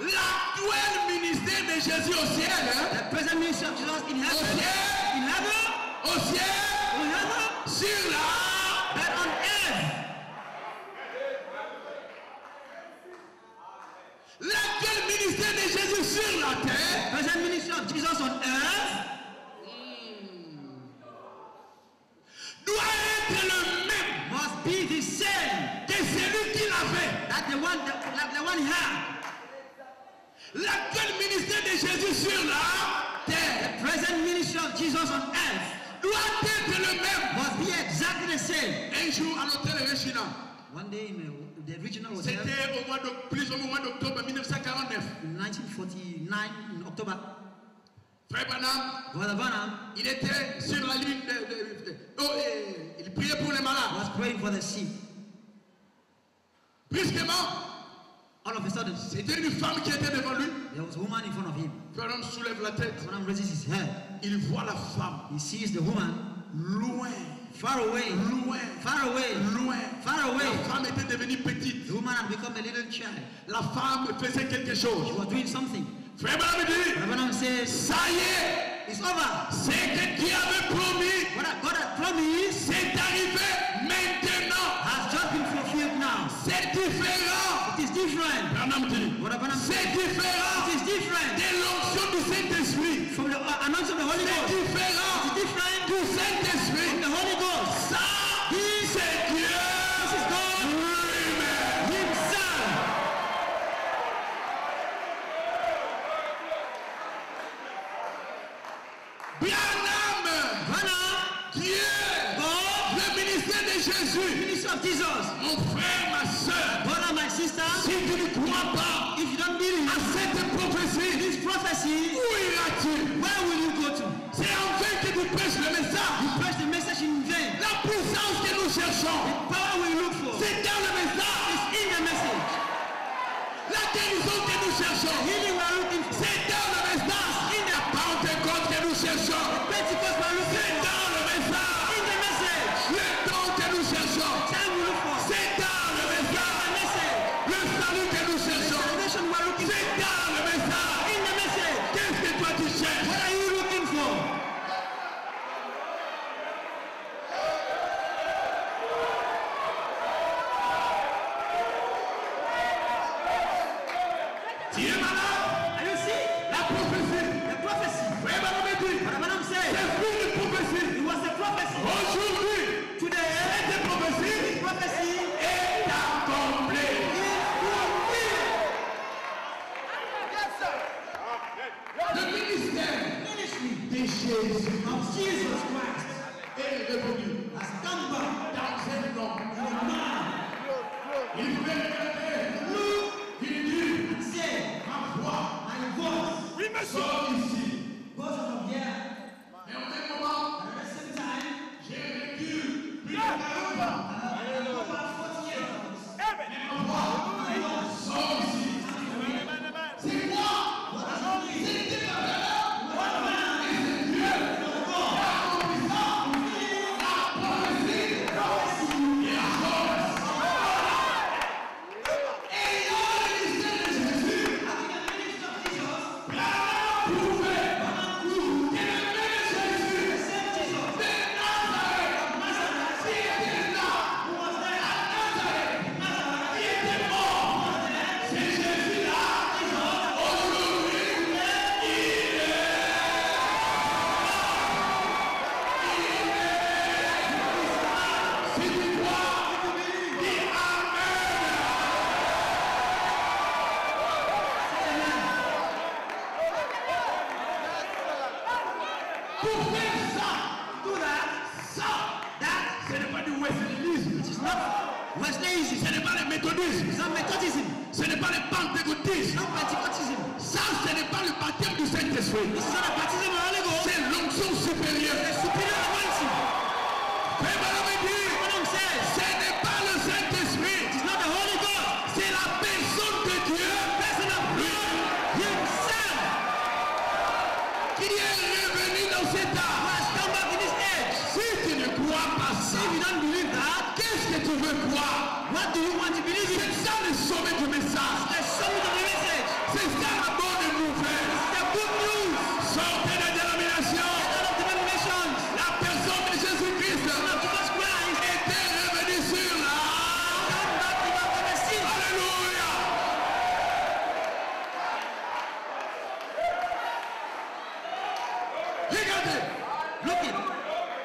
l'actuel ministère de Jésus au ciel, the present ministry of Jesus in au heaven, ciel, in heaven, au ciel, être le même must be the same que celui qu'il avait. that the one he had. L'actuel ministère de Jésus sur la terre The present ministry of Jesus on earth doit être le même. must be exactly the same. Un jour à l'hôtel Regina, One day in the regional hotel c'était plus ou moins au mois d'octobre 1949. in 1949 in October, Frère Branham, Brother Branham il était sur la ligne il priait pour les malades. was praying for the sick. Brusquement, All of a sudden, c'était une femme qui était devant lui. there was a woman in front of him. Frère Branham soulève la tête. Branham raises his head. Il voit la femme He sees the woman loin, far away, loin, far away, loin. far away. La femme était devenue petite. The woman had become a little child. La femme faisait quelque chose. She was doing something. Frère Branham dit, Brother Branham says, ça y est, it's over. ce que Dieu avait promis, What God had promised c'est arrivé maintenant. has just been fulfilled now. C'est différent. It is different. Branham dit, Brother Branham c'est says, différent it is different de l'onction du Saint-Esprit. from the anointing of the Holy C'est Ghost. différent It is different du Saint-Esprit. from the Holy Ghost. Ça, c'est Dieu This is God lui-même. Himself. Branham, Branham, Dieu, God, le ministère de Jésus. ministry of Jesus. Mon frère, ma soeur, Brother, my sister, si tu ne crois pas if you don't believe à cette prophétie, this prophecy, où iras-tu? where will you go to? C'est en vain que tu prêches le message. You preach the message in vain. La puissance que nous cherchons, The power we look for c'est dans le message. is in the message. La guérison que nous The cherchons, healing we are looking for, c'est dans le message. La Pentecôte que nous cherchons, Pentecost we are looking c'est for, dans le message. in the message. Le don que nous cherchons, Time we look for, c'est dans le the message. message. Le salut que nous cherchons, Salvation we are looking for, c'est dans le message. in the message. Qu'est-ce que toi tu cherches? What are you looking for? Tu es malade? Are you see? La prophétie. The prophecy. Frère Branham dit, Brother Branham said, c'est une prophétie. it was a prophecy. Aujourd'hui, Today, cette prophétie prophecy est accomplie. is fulfilled. Le ministère Ministry de Jésus of Jesus Christ est revenu has come back dans un homme. in a man. Il pouvait regarder. Il dit, And said, ma voix my voice sort ici. goes out of here. Mais au même moment, At the same time, j'ai vécu plus de 40 ans. about 40 years. Ma voix sort ici. C'est moi. C'était ma valeur. Et c'est Dieu. L'accomplissement. La prophétie. Et la force. Ayant le ministère de Jésus, Branham prouvait que le même Jésus de Nazareth, qui était là, à Nazareth, qui était mort, c'est Jésus-là, aujourd'hui, il est. Si tu crois, dis Amen. Pour faire ça, Do that. ce n'est pas du wesleyanisme, It's not Wesleyism. ce n'est pas le méthodisme, It's not Methodism. ce n'est pas le It's pentecôtisme. not Pentecostism. Ça, ce n'est pas le baptême du Saint-Esprit. This is not a baptism of the Holy Ghost. C'est l'onction supérieure. The superior anointing. Frère Branham dit, Branham says, ce n'est pas le it Saint-Esprit, is not the Holy Ghost. c'est la personne de Dieu Person of God Himself qui est revenue dans cet who âge. has come back in this age. Si tu ne crois pas ça, If you don't believe that, qu'est-ce que tu veux croire? what do you want to believe in? C'est ça le sommet du message. The summit of the message. C'est ça la bonne nouvelle. The good news. Sortez des dénominations. Out of denominations. La personne de Jésus-Christ Of Jesus Christ. était revenue sur la. Come back to the scene. Alléluia. Regardez, Look it.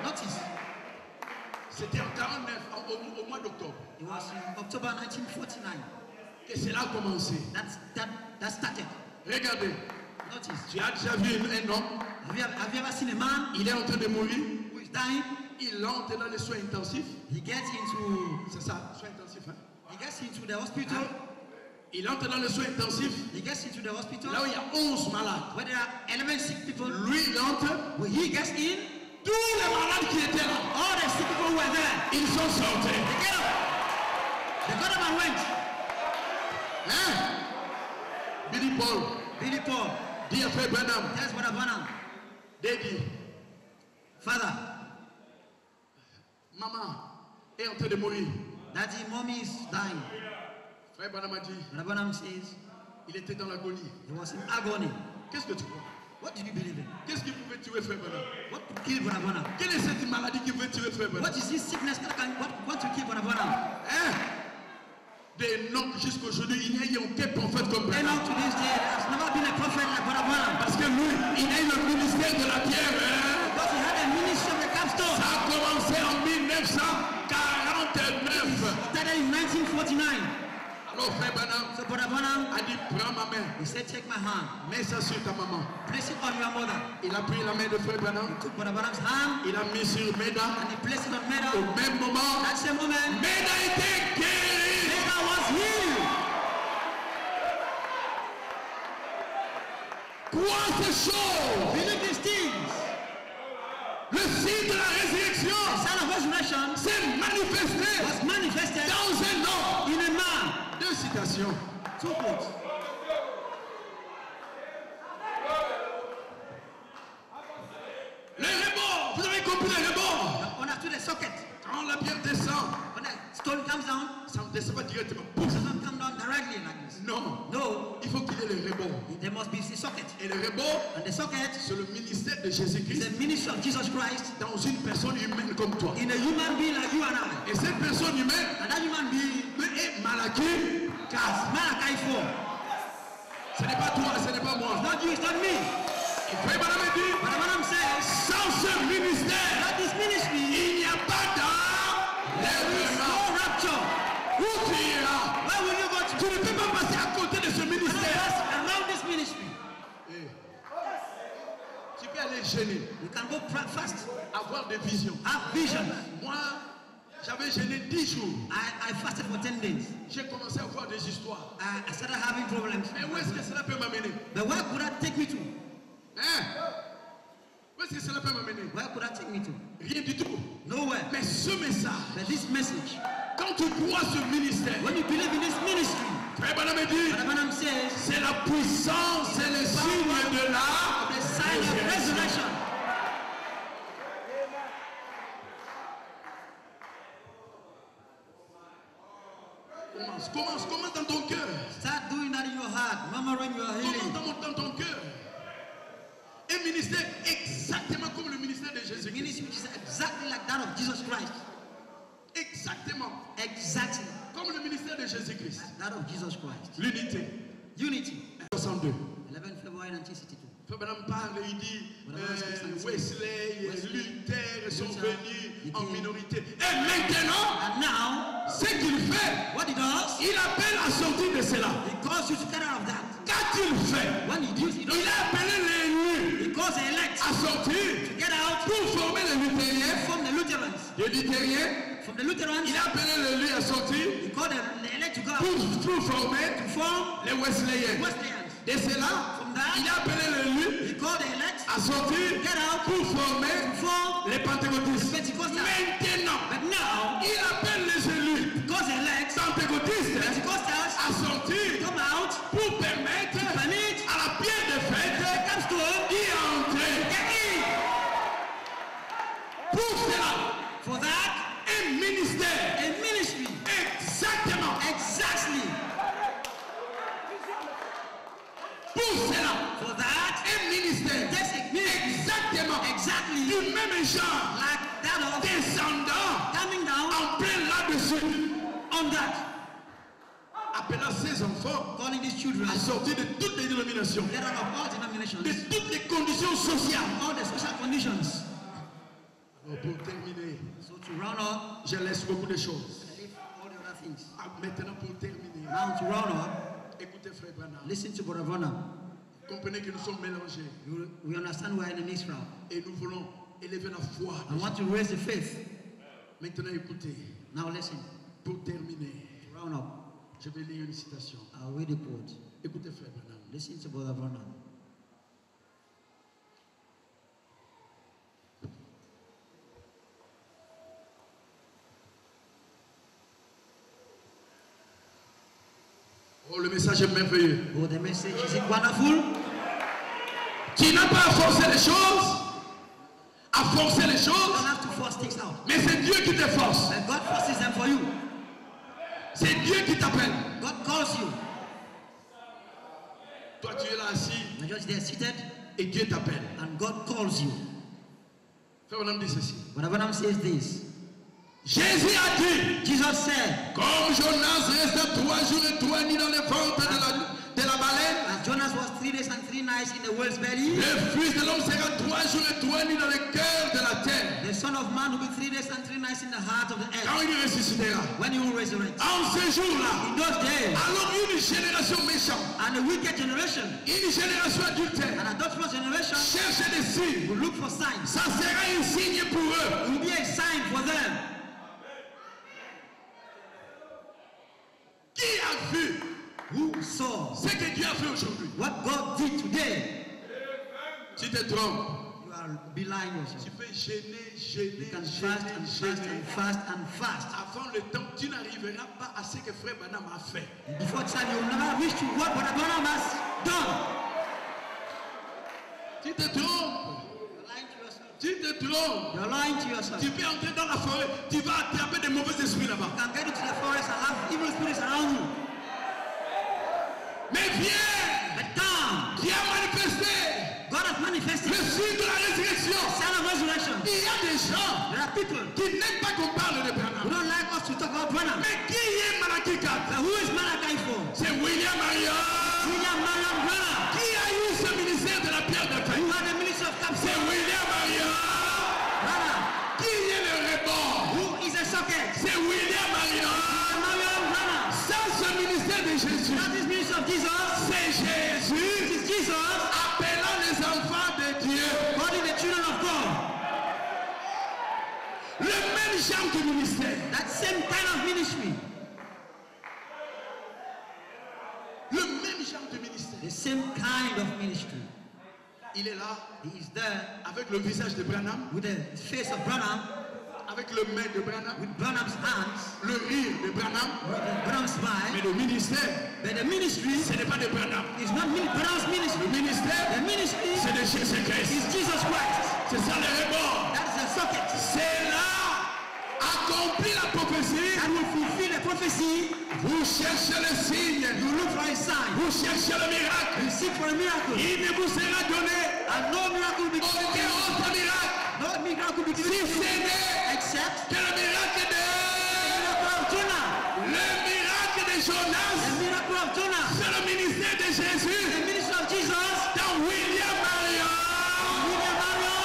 Notice. C'était en 49, au mois d'octobre. It was in October 1949. Que cela a commencé. That started. Regardez, Notice. tu as déjà vu un homme, Have you ever seen a man il est en train de mourir, who is dying? il entre dans les soins intensifs. He gets into C'est ça, soins intensifs. Hein? the hospital. Il entre dans les soins intensifs, He gets into the hospital là où il y a 11 malades. where there are 11 sick people. Lui, il entre, When he gets in, tous les malades qui étaient là, all the sick people who were there, ils sont sortis. they get up. They got up and went. Hein? Billy Paul, dit à Frère Branham, That's what Branham. Daddy, Father, maman est en train de mourir. Daddy, mommy is dying. Frère Branham a dit, Branham says il était dans l'agonie. he was in agony. Qu'est-ce que tu crois? What did you believe in? Qu'est-ce qui pouvait tuer Frère Branham? What to kill Branham? Quelle est cette maladie qui veut tuer Frère Branham? What is this sickness that can what to kill Branham? Hein? Des noms jusqu'aujourd'hui, il n'y a eu aucun prophète comme And Branham. up to this day, there has never been a prophet like Branham. Parce que lui, il a eu le ministère de la pierre. Hein? Because he had a ministry of the capstone. Ça a commencé en 1949. Started in 1949. Alors Frère Branham So Branham, a dit, prends ma main, he said, take my hand, mets ça sur ta maman. place it on your mother. Il a pris la main de Frère Branham, Took Branham's hand il a mis sur Meda. and he placed it on Au Meda. même moment, That same moment, Meda était guéri. Meda was healed. Quoi ces choses? Believe these things. Le signe de la résurrection The sign of resurrection s'est manifesté was manifested dans un homme. in a man. Deux citations. Two quotes. Les rebords, vous avez compris les rebords? On a to the socket. Quand la pierre descend, When the stone comes down, ça ne descend pas directement. it Pouf. does not come down directly like this. Non, No, il faut qu'il y ait les rebords. there must be the socket. Et les rebords, And the socket c'est le ministère de is Jésus-Christ the ministry of Jesus Christ dans une personne humaine comme toi. in a human being like you and I. Et cette personne humaine And that human being est Malachi. has Malachi 4. Ce n'est pas toi, ce n'est pas moi. It's not you, it's not me. Et Frère Branham dit, But Branham says, sans ce ministère, that this ministry, il n'y a pas there is d'enlèvement. no rapture. Où tu iras? Where will you go to? Tu ne peux pas passer à côté de ce And ministère. pass around this ministry. Tu peux aller gêner, You can go fast, avoir des visions. have visions. Moi, j'avais gêné 10 jours. I fasted for 10 days. J'ai commencé à voir des histoires. I started having problems. Mais où est-ce que cela peut m'amener? But where could that take me to? Hein? Où est-ce que cela peut m'amener? Where could that take me to? Rien du tout. Nowhere. Mais ce message, But this message, quand tu crois ce ministère, when you believe in this ministry, Frère Branham dit, Branham says, c'est la puissance, c'est le signe de la the sign of résurrection. resurrection. Commence dans ton cœur. Start doing that in your heart, murmuring your healing. Commence dans ton cœur. Un ministère exactement comme le ministère de The Jésus-Christ. ministry which is exactly like that of Jesus Christ. Exactement Exactly comme le ministère de Jésus-Christ. that of Jesus Christ. L'unité. Unity. 62. 11 February 1962. Frère Branham parle, il dit Wesley, Wesley, Luther sont Luther, venus en Luther. minorité. Et maintenant, And now, ce qu'il fait, what he does, il appelle à sortir de cela. he calls you to get out of that. Qu'a-t-il fait? When he does, he Il a appelé les élus he calls the elect à sortir to get out pour former les luthériens. from the Lutherans. Les luthériens, From the Lutherans, il a appelé les élus à sortir he called the elect to go out pour former to form les Wesleyens. Wesleyans. De cela, From that, il a appelé les élus he called the elect à sortir get out pour former to form les pentecôtistes. Pentecostals. Maintenant, But now, il appelle les élus because the elect pentecôtistes Pentecostals à sortir come out pour permettre permit à la pierre de fête the capstone d'y entrer. get in. Pour cela, For that, un ministère a ministry exactement. exactly. Pour cela, For that, un ministère there's a ministry exactement exactly du même genre like that of descendant coming down en plein là-dessus, on that, appelant ses enfants calling these children à sortir de toutes les dénominations, get out of all denominations, de toutes les conditions sociales. all the social conditions. Alors, pour terminer, So to round up, je laisse beaucoup de choses. I leave all the other things. Ah, maintenant, pour terminer, Now to round up, écoutez Frère Branham. listen to Brother Branham. Comprenez que nous sommes mélangés We understand we're in a mixed crowd. et nous voulons élever la foi. I want to raise the faith. Maintenant, écoutez, Now listen, pour terminer, to round up, je vais lire une citation. I'll read the quote. Écoutez Frère Branham. Listen to Brother Branham. Oh, le message est merveilleux. Oh, the message, is it wonderful? Tu n'as pas à forcer les choses, à forcer les You choses, don't have to force things out. mais c'est Dieu qui te force. And God forces them for you. C'est Dieu qui t'appelle. God calls you. Toi, tu es là assis You're just there seated, et Dieu t'appelle. and God calls you. Frère Branham dit ceci. Brother Branham says this. Jésus a dit, Jesus said, comme Jonas resta 3 jours et 3 nuits dans le ventre de la baleine, as Jonas was 3 days and 3 nights in the whale's belly, le Fils de l'homme sera 3 jours et 3 nuits dans le cœur de la terre. the Son of Man will be 3 days and 3 nights in the heart of the Quand earth. il ressuscitera. When he will resurrect. En ce jour-là, In those days, alors une génération méchante, and a wicked generation, une génération adultère, an adulterous generation, cherche des signes. will look for signs. Ça sera un signe pour eux. It will be a sign for them. Qui a vu Who saw ce que Dieu a fait aujourd'hui? what God did today? Tu te trompes. You are belying Tu yourself. peux gêner, You gêner, can fast and fast gêner. and fast and fast. Avant le temps, tu n'arriveras pas à ce que Frère Branham a fait. Before time, you will never reach to what Brother Branham has done. Tu te trompes. You're lying to yourself. Tu te trompes. You're lying to yourself. Tu peux entrer dans la forêt, tu vas attraper des mauvais esprits là-bas. You can get into the forest and have evil spirits around you. Mais viens, But come, qui a manifesté God has manifested le the signe de la résurrection. sign of resurrection. Il y a des gens There are people qui n'aiment pas qu'on parle de who Branham. don't like us to talk about Branham. Mais qui est Malachi 4? But who is Malachi for? C'est William Marion. William Marion Branham. Qui a eu ce ministère de la pierre de Who fête? had the ministry of C'est capture? William Marion. Branham. Qui est le rebord? Who is a socket? C'est William Marion. Marion Branham. Sans ce ministère de Jésus, That is ministry of Jesus. c'est Jésus It is Jesus appelant les enfants de Dieu. calling the children of God. Le même genre de ministère. That same kind of ministry. Le même genre de ministère. The same kind of ministry. Il est là He is there avec le visage de Branham, with the face of Branham, avec le main de Branham, with Branham's hands, le rire de Branham. with the Branham's Mais smile. le ministère, But the ministry ce n'est pas de Branham. is not Branham's Le ministry. ministère, The ministry c'est de Jésus-Christ. is Jesus Christ. C'est ça le rebord. That's the socket. C'est là accompli la prophétie. That will fulfill the prophecy. Vous cherchez le signe. You look for a sign. Vous cherchez le miracle. You seek for a miracle. Il ne vous sera donné And no miracle will be aucun given. autre miracle. No miracle will be Si given ce n'est except que le miracle the de... miracle of Jonah. Le miracle de Jonas. The miracle of Jonah. C'est le ministère de Jésus. The ministry of Jesus. Dans William Marion. William Marion.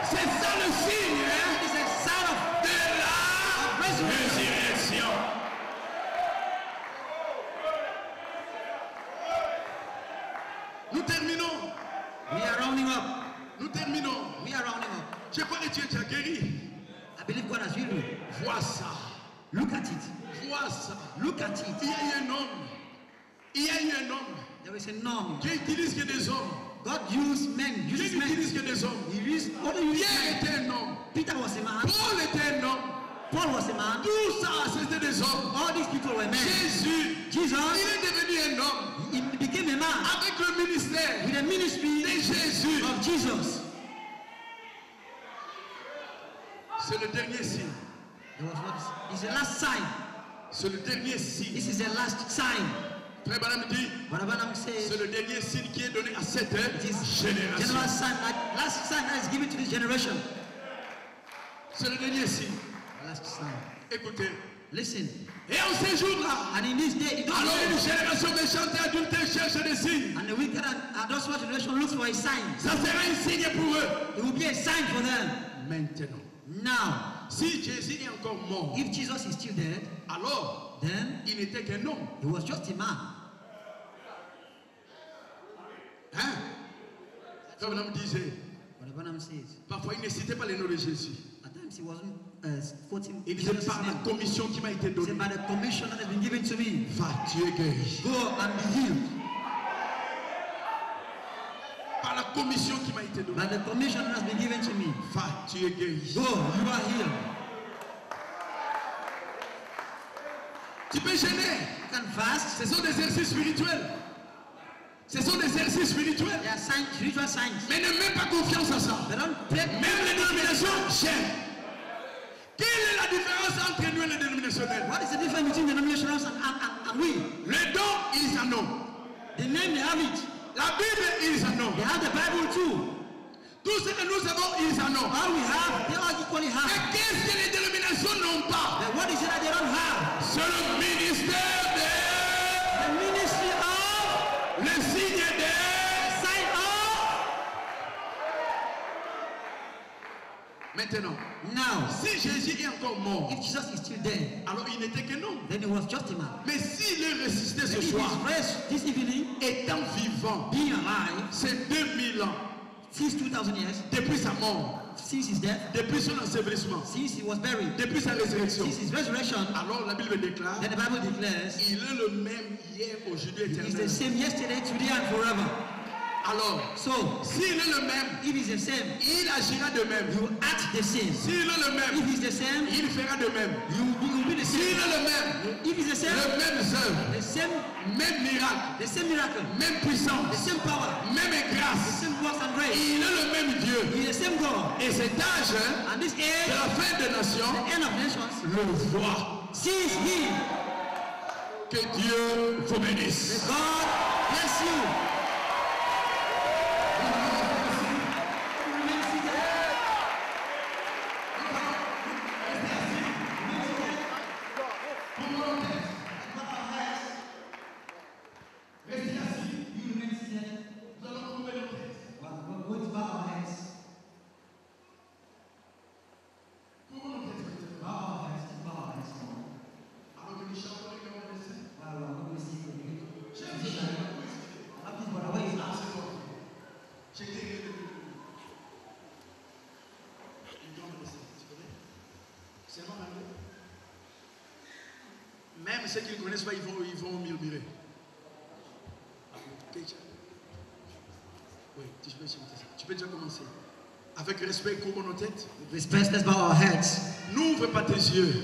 C'est ça le signe hein, It is a sign of de la resurrection. résurrection. Nous terminons. We are rounding up. Nous terminons. We are rounding up. Je crois que tu es déjà guéri. I believe God has healed you. Vois ça. Look at it. Vois ça. Look at Il it. y a eu un homme. Il y a eu un homme There is a norm. qui utilise que des hommes. God used men. Qui Uses men. n'utilise que des hommes. He used only used Pierre men. était un homme. Peter was a man. Paul était un homme. Paul was a man. Tout ça, c'était des hommes. All these people were men. Jésus, Jesus, il est devenu un homme he became a man avec le ministère with the ministry de Jésus. of Jesus. C'est le dernier signe. There was what is the last sign. C'est le dernier signe. This is the last sign. Frère Branham dit, But Abraham says c'est le dernier signe qui est donné à cette it is génération. general sign, last sign that is given to this generation. C'est le dernier signe. Last sign. Écoutez, Listen. Et en ces jours-là, And in this day, in those alors une days, génération méchante et adultère cherche des signes. and the wicked and adulterous generation looks for a sign. Ça sera un signe pour eux. It will be a sign for them. Maintenant, Now, si Jésus est encore mort, if Jesus is still dead, alors then il n'était qu'un homme. he was just a man. Hein? Comme l'homme disait, But the Branham says, parfois il ne citait pas le nom de Jésus. at times he wasn't quoting Il disait Jesus' par la name. commission qui m'a été He donnée. said, by the commission that has been given to me, Va, tu es guéri. go and be healed. Par la commission qui m'a été donnée. By the commission that has been given to me, Va, tu es guéri. go, you are healed. Tu peux gêner. You can fast. Ce sont des exercices spirituels. Ce sont des exercices spirituels. There are signs, spiritual signs. Mais ne mets pas confiance à ça. They don't take Même les dénominations gênent. Quelle est la différence entre nous et les dénominationnels? What is the difference between denominations and we? Le don, ils en ont. The name, they have it. La Bible, ils en ont. They have the Bible too. Tout ce que nous avons, ils en ont. All we have, they all equally have. Mais qu'est-ce que les dénominations n'ont pas? But what is it that they don't have? C'est le ministère The ministry of, le signe sign of. Maintenant, Now, si Jésus est encore mort, if Jesus is still dead, alors il n'était qu'un homme. then he was just a man. Mais s'il est ressuscité ce If he soir, is raised this evening, étant vivant, being alive, c'est 2000 ans since 2000 years, depuis sa mort, since his death, depuis son ensevelissement, since he was buried, depuis sa résurrection. since his resurrection, Alors la Bible déclare, then the Bible declares, il est le même hier, aujourd'hui, he is the éternel. same yesterday, today, and forever. Alors, So, s'il est le même, if he is the same, il agira de même. you act the same. S'il est le If même, he is the same, il fera de même. you will be the S'il same. est le même, If he is the same, le même œuvre, the same miracle, même the puissance, same power, même the grâce. same works and grace. Il est le même Dieu. He is the same God. Et cet âge And this de age, la fin des nations the end of nations, le voit. sees him. Que Dieu vous bénisse. May God bless you. Remain seated. Même ceux qui ne connaissent pas, ils vont murmurer. Oui, tu peux déjà commencer. Avec respect, couvre nos têtes. Respect, let's bow our heads. N'ouvre pas tes yeux.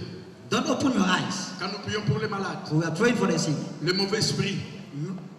Don't open your eyes. Quand nous prions pour les malades, We are praying for the sick. le mauvais esprit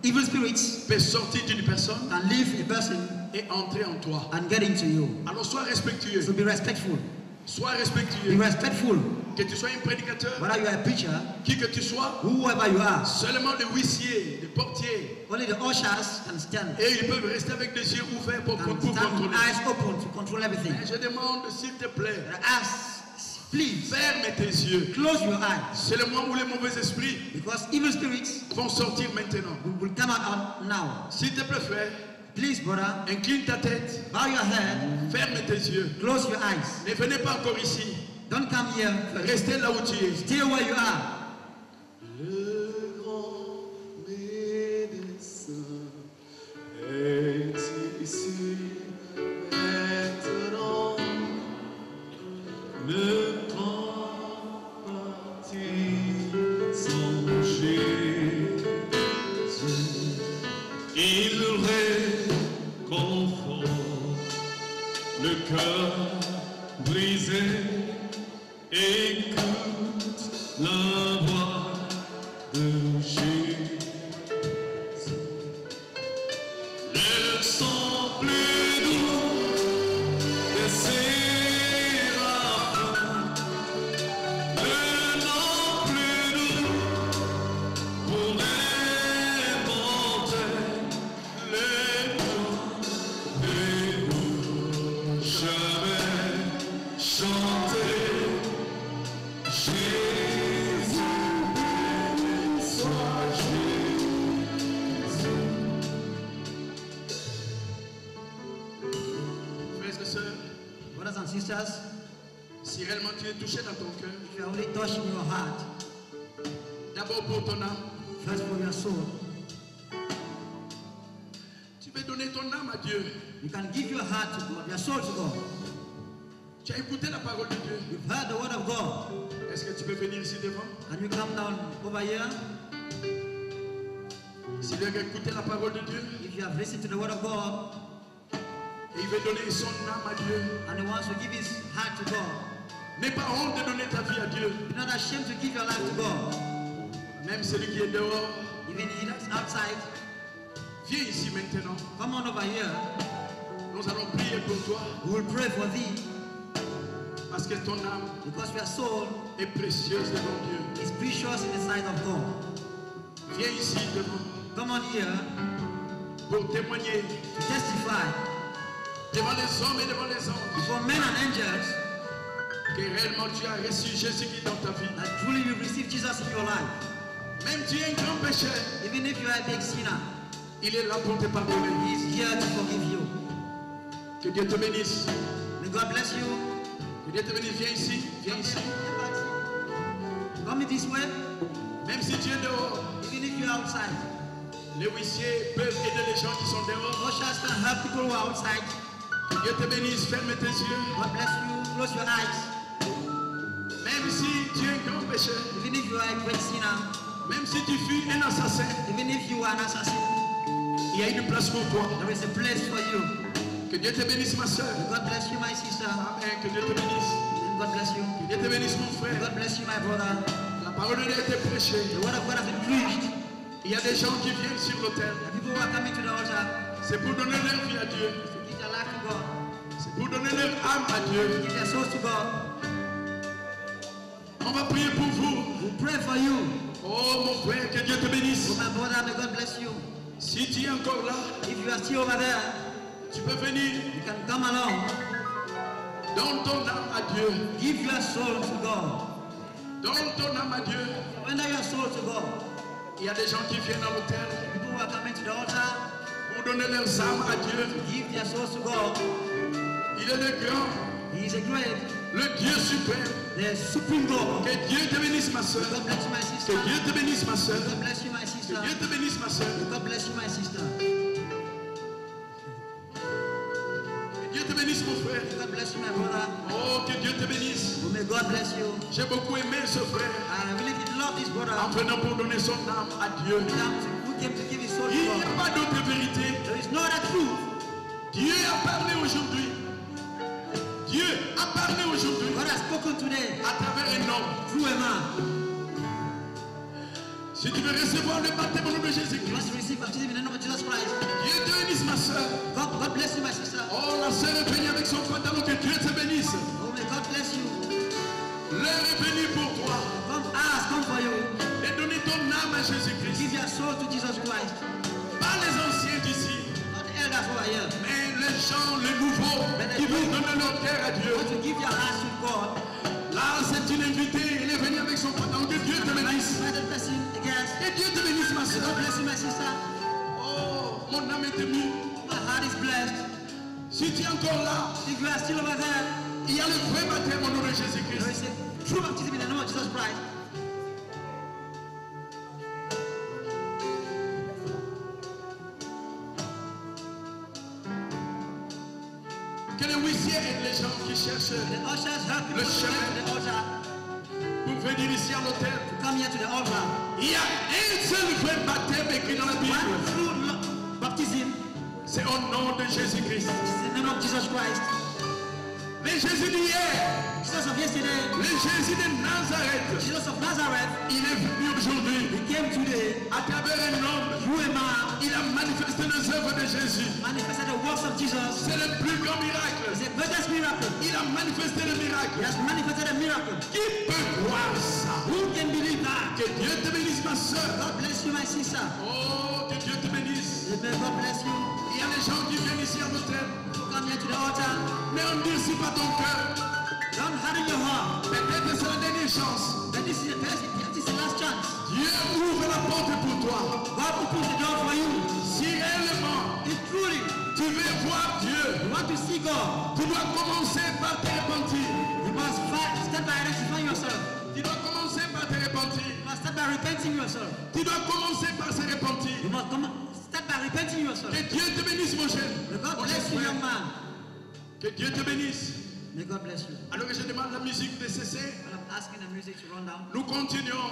Evil spirits peut sortir d'une personne can leave a person et entrer en toi. and get into you. Alors sois respectueux. So be respectful. Sois Be respectueux. respectful. Que tu sois un prédicateur, Whether you are a preacher, qui que tu sois, whoever you are, seulement les huissiers, les portiers, only the ushers can stand et ils peuvent rester avec les yeux ouverts pour stand with contrôler. eyes open to control everything. Mais je demande, s'il te plaît, But I ask, please ferme tes yeux. close your eyes, C'est le moment où les mauvais esprits because evil spirits vont sortir maintenant. will come out now. S'il te plaît, frère, Please, brother, incline ta tête, bow your head, ferme tes yeux. close your eyes. Ne venez pas encore ici. Don't come here first. Restez là où tu es. Stay where you are. Le grand médecin est ici maintenant. Ne prends pas son Jésus. Il réconforte le cœur brisé. Écoute la voix de Jésus. Le sang plus doux des séraphins, le nom plus doux pour démonter les plans et nous jamais chanter. Jésus. brothers and sisters, si réellement tu es touché dans ton cœur, if you are only touching your heart, d'abord pour ton âme, first for your soul, tu veux donner ton âme à Dieu. you can give your heart to God, your soul to God. Tu as écouté la parole de Dieu. You've heard the word of God. Est-ce que tu peux venir ici devant? Can you come down over here? Si tu as écouté la parole de Dieu If you have listened to the word of God et il veut donner son âme à Dieu, and he wants to give his heart to God, n'aie pas honte de donner ta vie à Dieu. you're not ashamed to give your life to God. Même celui qui est dehors, Even he that's outside, viens ici maintenant. come on over here. Nous allons prier pour toi We will pray for thee parce que ton âme because your soul est précieuse devant Dieu. is precious in the sight of God. Viens ici devant Come on here pour témoigner to testify devant les hommes et devant les anges before men and angels que réellement tu as reçu Jésus-Christ dans ta vie. that truly you receive Jesus in your life. Même tu es un grand pécheur, Even if you are a big sinner, il est là pour te pardonner. he is here to forgive you. Que Dieu te bénisse. May God bless you. Que Dieu te bénisse. Viens ici, viens ici. Come in this way. Même si tu es dehors, Even if you are outside, les huissiers peuvent aider les gens qui sont dehors. ushers can help people who are outside. Que Dieu te bénisse. Ferme tes yeux. God bless you. Close your eyes. Même si tu es un grand pécheur, Even if you are a great sinner, même si tu fuis un assassin, even if you are an assassin, il y a une place pour toi. there is a place for you. Que Dieu te bénisse, ma soeur. May God bless you, my sister. Amen. Que Dieu te bénisse. May God bless you. Que Dieu te bénisse, mon May frère. God bless you, my brother. La parole de Dieu a été prêchée. The word of God has been preached. Il y a des gens qui viennent sur l'autel. The people who are coming to the altar C'est pour donner leur vie à Dieu. to give their life to God, C'est pour donner leur âme à Dieu. give their souls to God. On va prier pour vous. We pray for you. Oh, mon frère, que Dieu te bénisse. Oh, my brother, may God bless you. Si tu es encore là, If you are still over there, tu peux venir. you can come along. Donne ton âme à Dieu. Give your soul to God. Donne ton âme à Dieu. Render your soul to God. Il y a des gens qui viennent à l'autel People who are coming to the altar, pour donner leurs âmes à Dieu. give their souls to God. Il est le grand, He is a great, le Dieu suprême. the supreme God. Que Dieu te bénisse, ma soeur. God bless you, my Que sister. Dieu te bénisse, ma soeur. God bless you, my sister. Que Dieu te bénisse, ma soeur. God bless you, my sister. Que Dieu te bénisse, mon frère. God bless you, my brother. Oh, que Dieu te bénisse. Oh, may God bless you. J'ai beaucoup aimé ce frère I really did love this brother. en venant pour donner son âme à Dieu. Who came to give his soul Il n'y to a God. pas d'autre vérité. There is no other truth. Dieu a parlé aujourd'hui. Dieu a parlé aujourd'hui God has spoken today à travers un homme. through a man. Si tu veux recevoir le baptême au nom de You Jésus-Christ, must receive baptism in the name of Jesus Christ. Dieu te bénisse, ma soeur. God bless you, my sister. Oh, la sœur est venue avec son pantalon. Que Dieu te bénisse. Oh, may God bless you. L'heure est venue pour toi Come for you. de donner ton âme à Jésus-Christ. Give your soul to Jesus Christ. Pas les anciens d'ici, Not the elders who are here. mais les gens, les nouveaux, qui veulent donner leur cœur à Dieu. Want to give your heart to God. Là, c'est une invitée. Elle est venue avec son pantalon. Que Dieu te bénisse. Another person, again. Que Dieu te bénisse, ma soeur. God bless you, my sister. Oh, mon âme est émue. My heart is blessed. Si tu es encore là, If you are still over there, il y a le vrai baptême au nom de there Jésus-Christ. is a true baptism in the name of Jesus Christ. Que les huissiers aident les gens qui cherchent The ushers help people Le to chemin. get to the altar, pour venir ici à l'hôtel. to come here to the altar. Il y a un seul vrai baptême écrit dans la Bible. One true baptism C'est au nom de Jésus-Christ. is in the name of Jesus Christ. Le Jésus d'hier, Jesus of yesterday, le Jésus de Nazareth, Jesus of Nazareth, il est venu aujourd'hui he came today à travers un homme. through a man, Il a manifesté les œuvres de Jésus. manifested the works of Jesus. C'est le plus grand miracle. It's the greatest miracle. Il a manifesté le He miracle. has manifested a miracle. Qui peut croire ça? Who can believe that? Que Dieu te bénisse, ma soeur. God bless you, my sister. Oh, que Dieu te bénisse. May God bless you. Il y a des gens qui viennent ici à l'hôtel, To come here to the altar. mais on ne durcit pas ton cœur. Don't harden your heart. Peut-être que c'est la dernière chance. But this is the last chance. Dieu ouvre la porte pour toi. God opens the door for you. Si réellement If truly tu veux voir Dieu, you want to see God, tu dois commencer par tes repenting yourself. Tu dois commencer par se repentir. You must start by repenting yourself. Que Dieu te bénisse, mon jeune. May God Mon bless you, frère. young man. Que Dieu te bénisse. May God bless you. Alors que je demande la musique de cesser, While I'm asking the music to run down, nous continuons.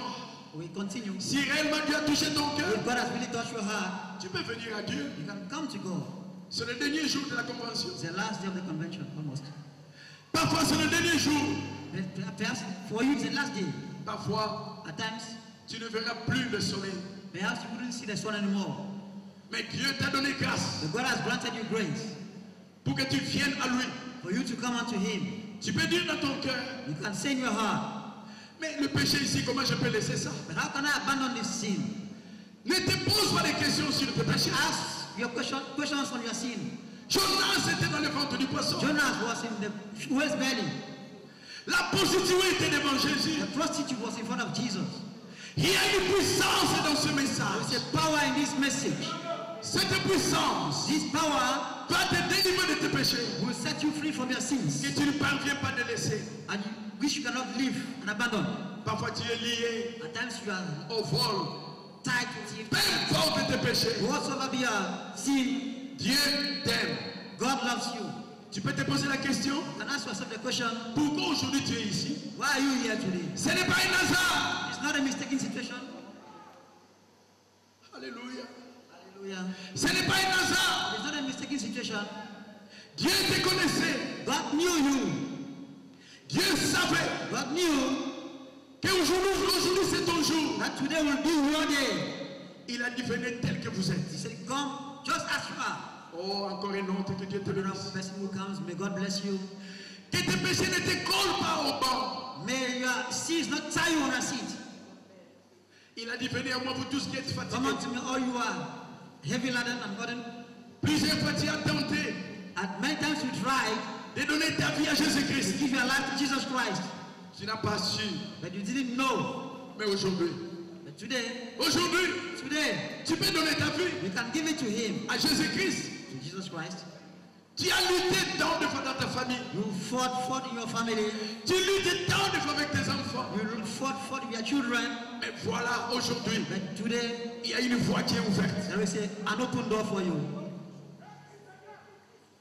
we continue. Si réellement Dieu a touché ton cœur, If God has really touched your heart, tu peux venir à Dieu. you can come to God. C'est le dernier jour de la convention. It's the last day of the convention, almost. Parfois, c'est le dernier jour. Perhaps for you, it's the last day. Parfois, At times, tu ne verras plus le soleil. perhaps you wouldn't see the sun anymore. Mais Dieu t'a donné grâce But God has granted you grace pour que tu viennes à lui. for you to come unto Him. Tu peux dire dans ton cœur, You can say in your heart, mais le péché ici, comment je peux laisser ça? but how can I abandon this sin? Ne te pose pas des questions sur le péché. Ask your questions on your sin. Jonas était dans le ventre du poisson. Jonas was in the whale's belly. La prostituée était devant Jésus. The prostitute was in front of Jesus. Il y a une puissance dans ce message. There's a power in this message. Cette puissance This power va te délivrer de tes péchés will set you free from your sins, que tu ne parviens pas de laisser. and which you cannot leave and abandon. Parfois tu es lié At times you are au vol. tied to it. Peu importe tes péchés, Whatsoever be your sin, Dieu t'aime. God loves you. Tu peux te poser la question, You can ask yourself the question, pourquoi aujourd'hui tu es ici? why are you here today? Ce n'est pas un hasard. It's not a mistaken situation. Alléluia. Hallelujah. Ce n'est pas un hasard. It's not a mistaken situation. Dieu te connaissait. God knew you. Dieu savait God knew qu'aujourd'hui c'est ton jour. that today will be your day. Il a dit venez tel que vous He êtes. said, come just as you are. Oh, encore une autre, que Dieu te Another bénisse. person who comes, may God bless you. Que tes péchés ne te collent pas au banc. May your sins not tie you on a seat. Il a dit venez à moi vous tous qui êtes Come fatigués. unto me, all you are heavy laden and burdened. Plusieurs fois tu as tenté At many times you tried de donner ta vie à to Jésus-Christ. give your life to Jesus Christ, Tu n'as pas su. but you didn't know. Mais aujourd'hui, But today, aujourd'hui, tu peux donner ta vie you can give it to Him, à Jésus-Christ. to Jesus Christ. Tu as lutté tant de fois dans ta famille. You fought in your family. Tu luttes tant de fois avec tes enfants. You fought with your children. Mais voilà, aujourd'hui, But today, il y a une voie qui est ouverte. there is an open door for you.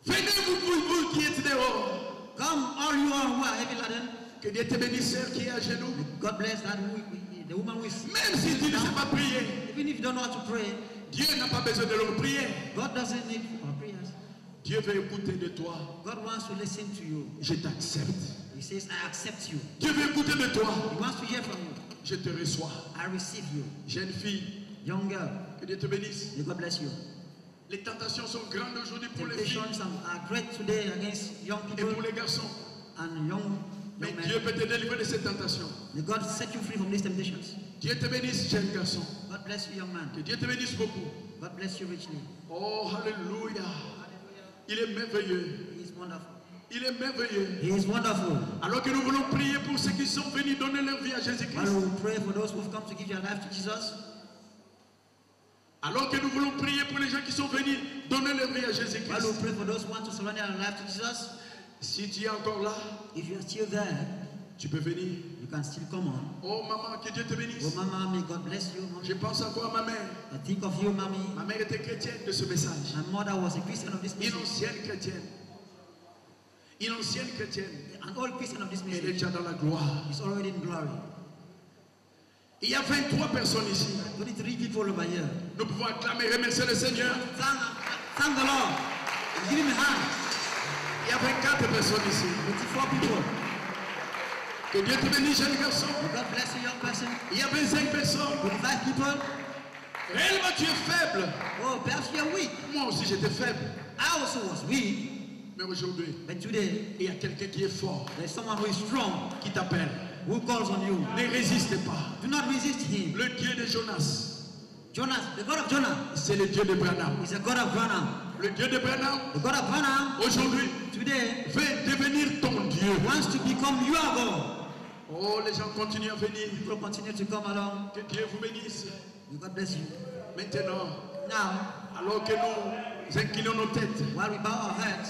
Venez vous qui êtes dehors. Come, all you are who are heavy laden. Que Dieu te bénisse, sœur qui est à genoux. God bless that the woman who is. Même si tu ne sais pas prier, Even if you don't know how to pray, Dieu n'a pas besoin de leur prière. God doesn't need our prayers. Dieu veut écouter de toi. God wants to listen to you. Je t'accepte. He says, I accept you. Dieu veut écouter de toi. He wants to hear from you. Je te reçois. I receive you. Jeune fille, Young girl, que Dieu te bénisse. may God bless you. Les tentations sont grandes aujourd'hui pour les filles Temptations are great today against young et people pour les garçons. and young Mais men. Dieu peut te délivrer de ces tentations. May God set you free from these temptations. Dieu te bénisse, jeune garçon. God bless you, young man. Que Dieu te bénisse beaucoup. God bless you richly. Oh, alléluia. Il est merveilleux. He is wonderful. Il est merveilleux. He is wonderful. Alors que nous voulons prier pour ceux qui sont venus donner leur vie à While Jésus-Christ. we pray for those who have come to give their life to Jesus, Alors que nous voulons prier pour les gens qui sont venus donner leur vie à while Jésus-Christ. we pray for those who want to surrender their life to Jesus, Si tu es encore là, if you are still there, tu peux venir. you can still come on. Oh maman, que Dieu te bénisse. Oh, Mama, may God bless you. Mommy. Je pense encore à ma mère. I think of you, Mommy. Ma mère était chrétienne de ce message. My mother was a Christian of this Une message. ancienne chrétienne. Une ancienne chrétienne. An old Christian of this Elle est message. déjà dans la gloire. He's already in glory. Il y a 23 personnes ici. 23 people over here. Nous pouvons acclamer et remercier le Seigneur. Thank the Lord. Give him a hand. Il y a 24 personnes ici. 24 people. Que Dieu te bénisse, jeune garçon. May God bless you, young person. Il y a 25 personnes. 25 people. Réellement, tu es faible. Oh, perhaps you are weak. Moi aussi, j'étais faible. I also was weak. Mais aujourd'hui, But today, il y a quelqu'un qui est fort, there's someone who is strong, qui t'appelle. who calls on you. Ne résiste pas. Do not resist him. Le Dieu de Jonas, Jonas, the God of Jonah, c'est le Dieu de Branham. is a God of Branham. Le Dieu de Branham, The God of Branham aujourd'hui, today veut devenir ton Dieu. wants to become your God. Oh, les gens continuent à venir. People continue to come along. Que Dieu vous bénisse. May God bless you. Maintenant, Now, alors que nous inclinons nos têtes, while we bow our heads,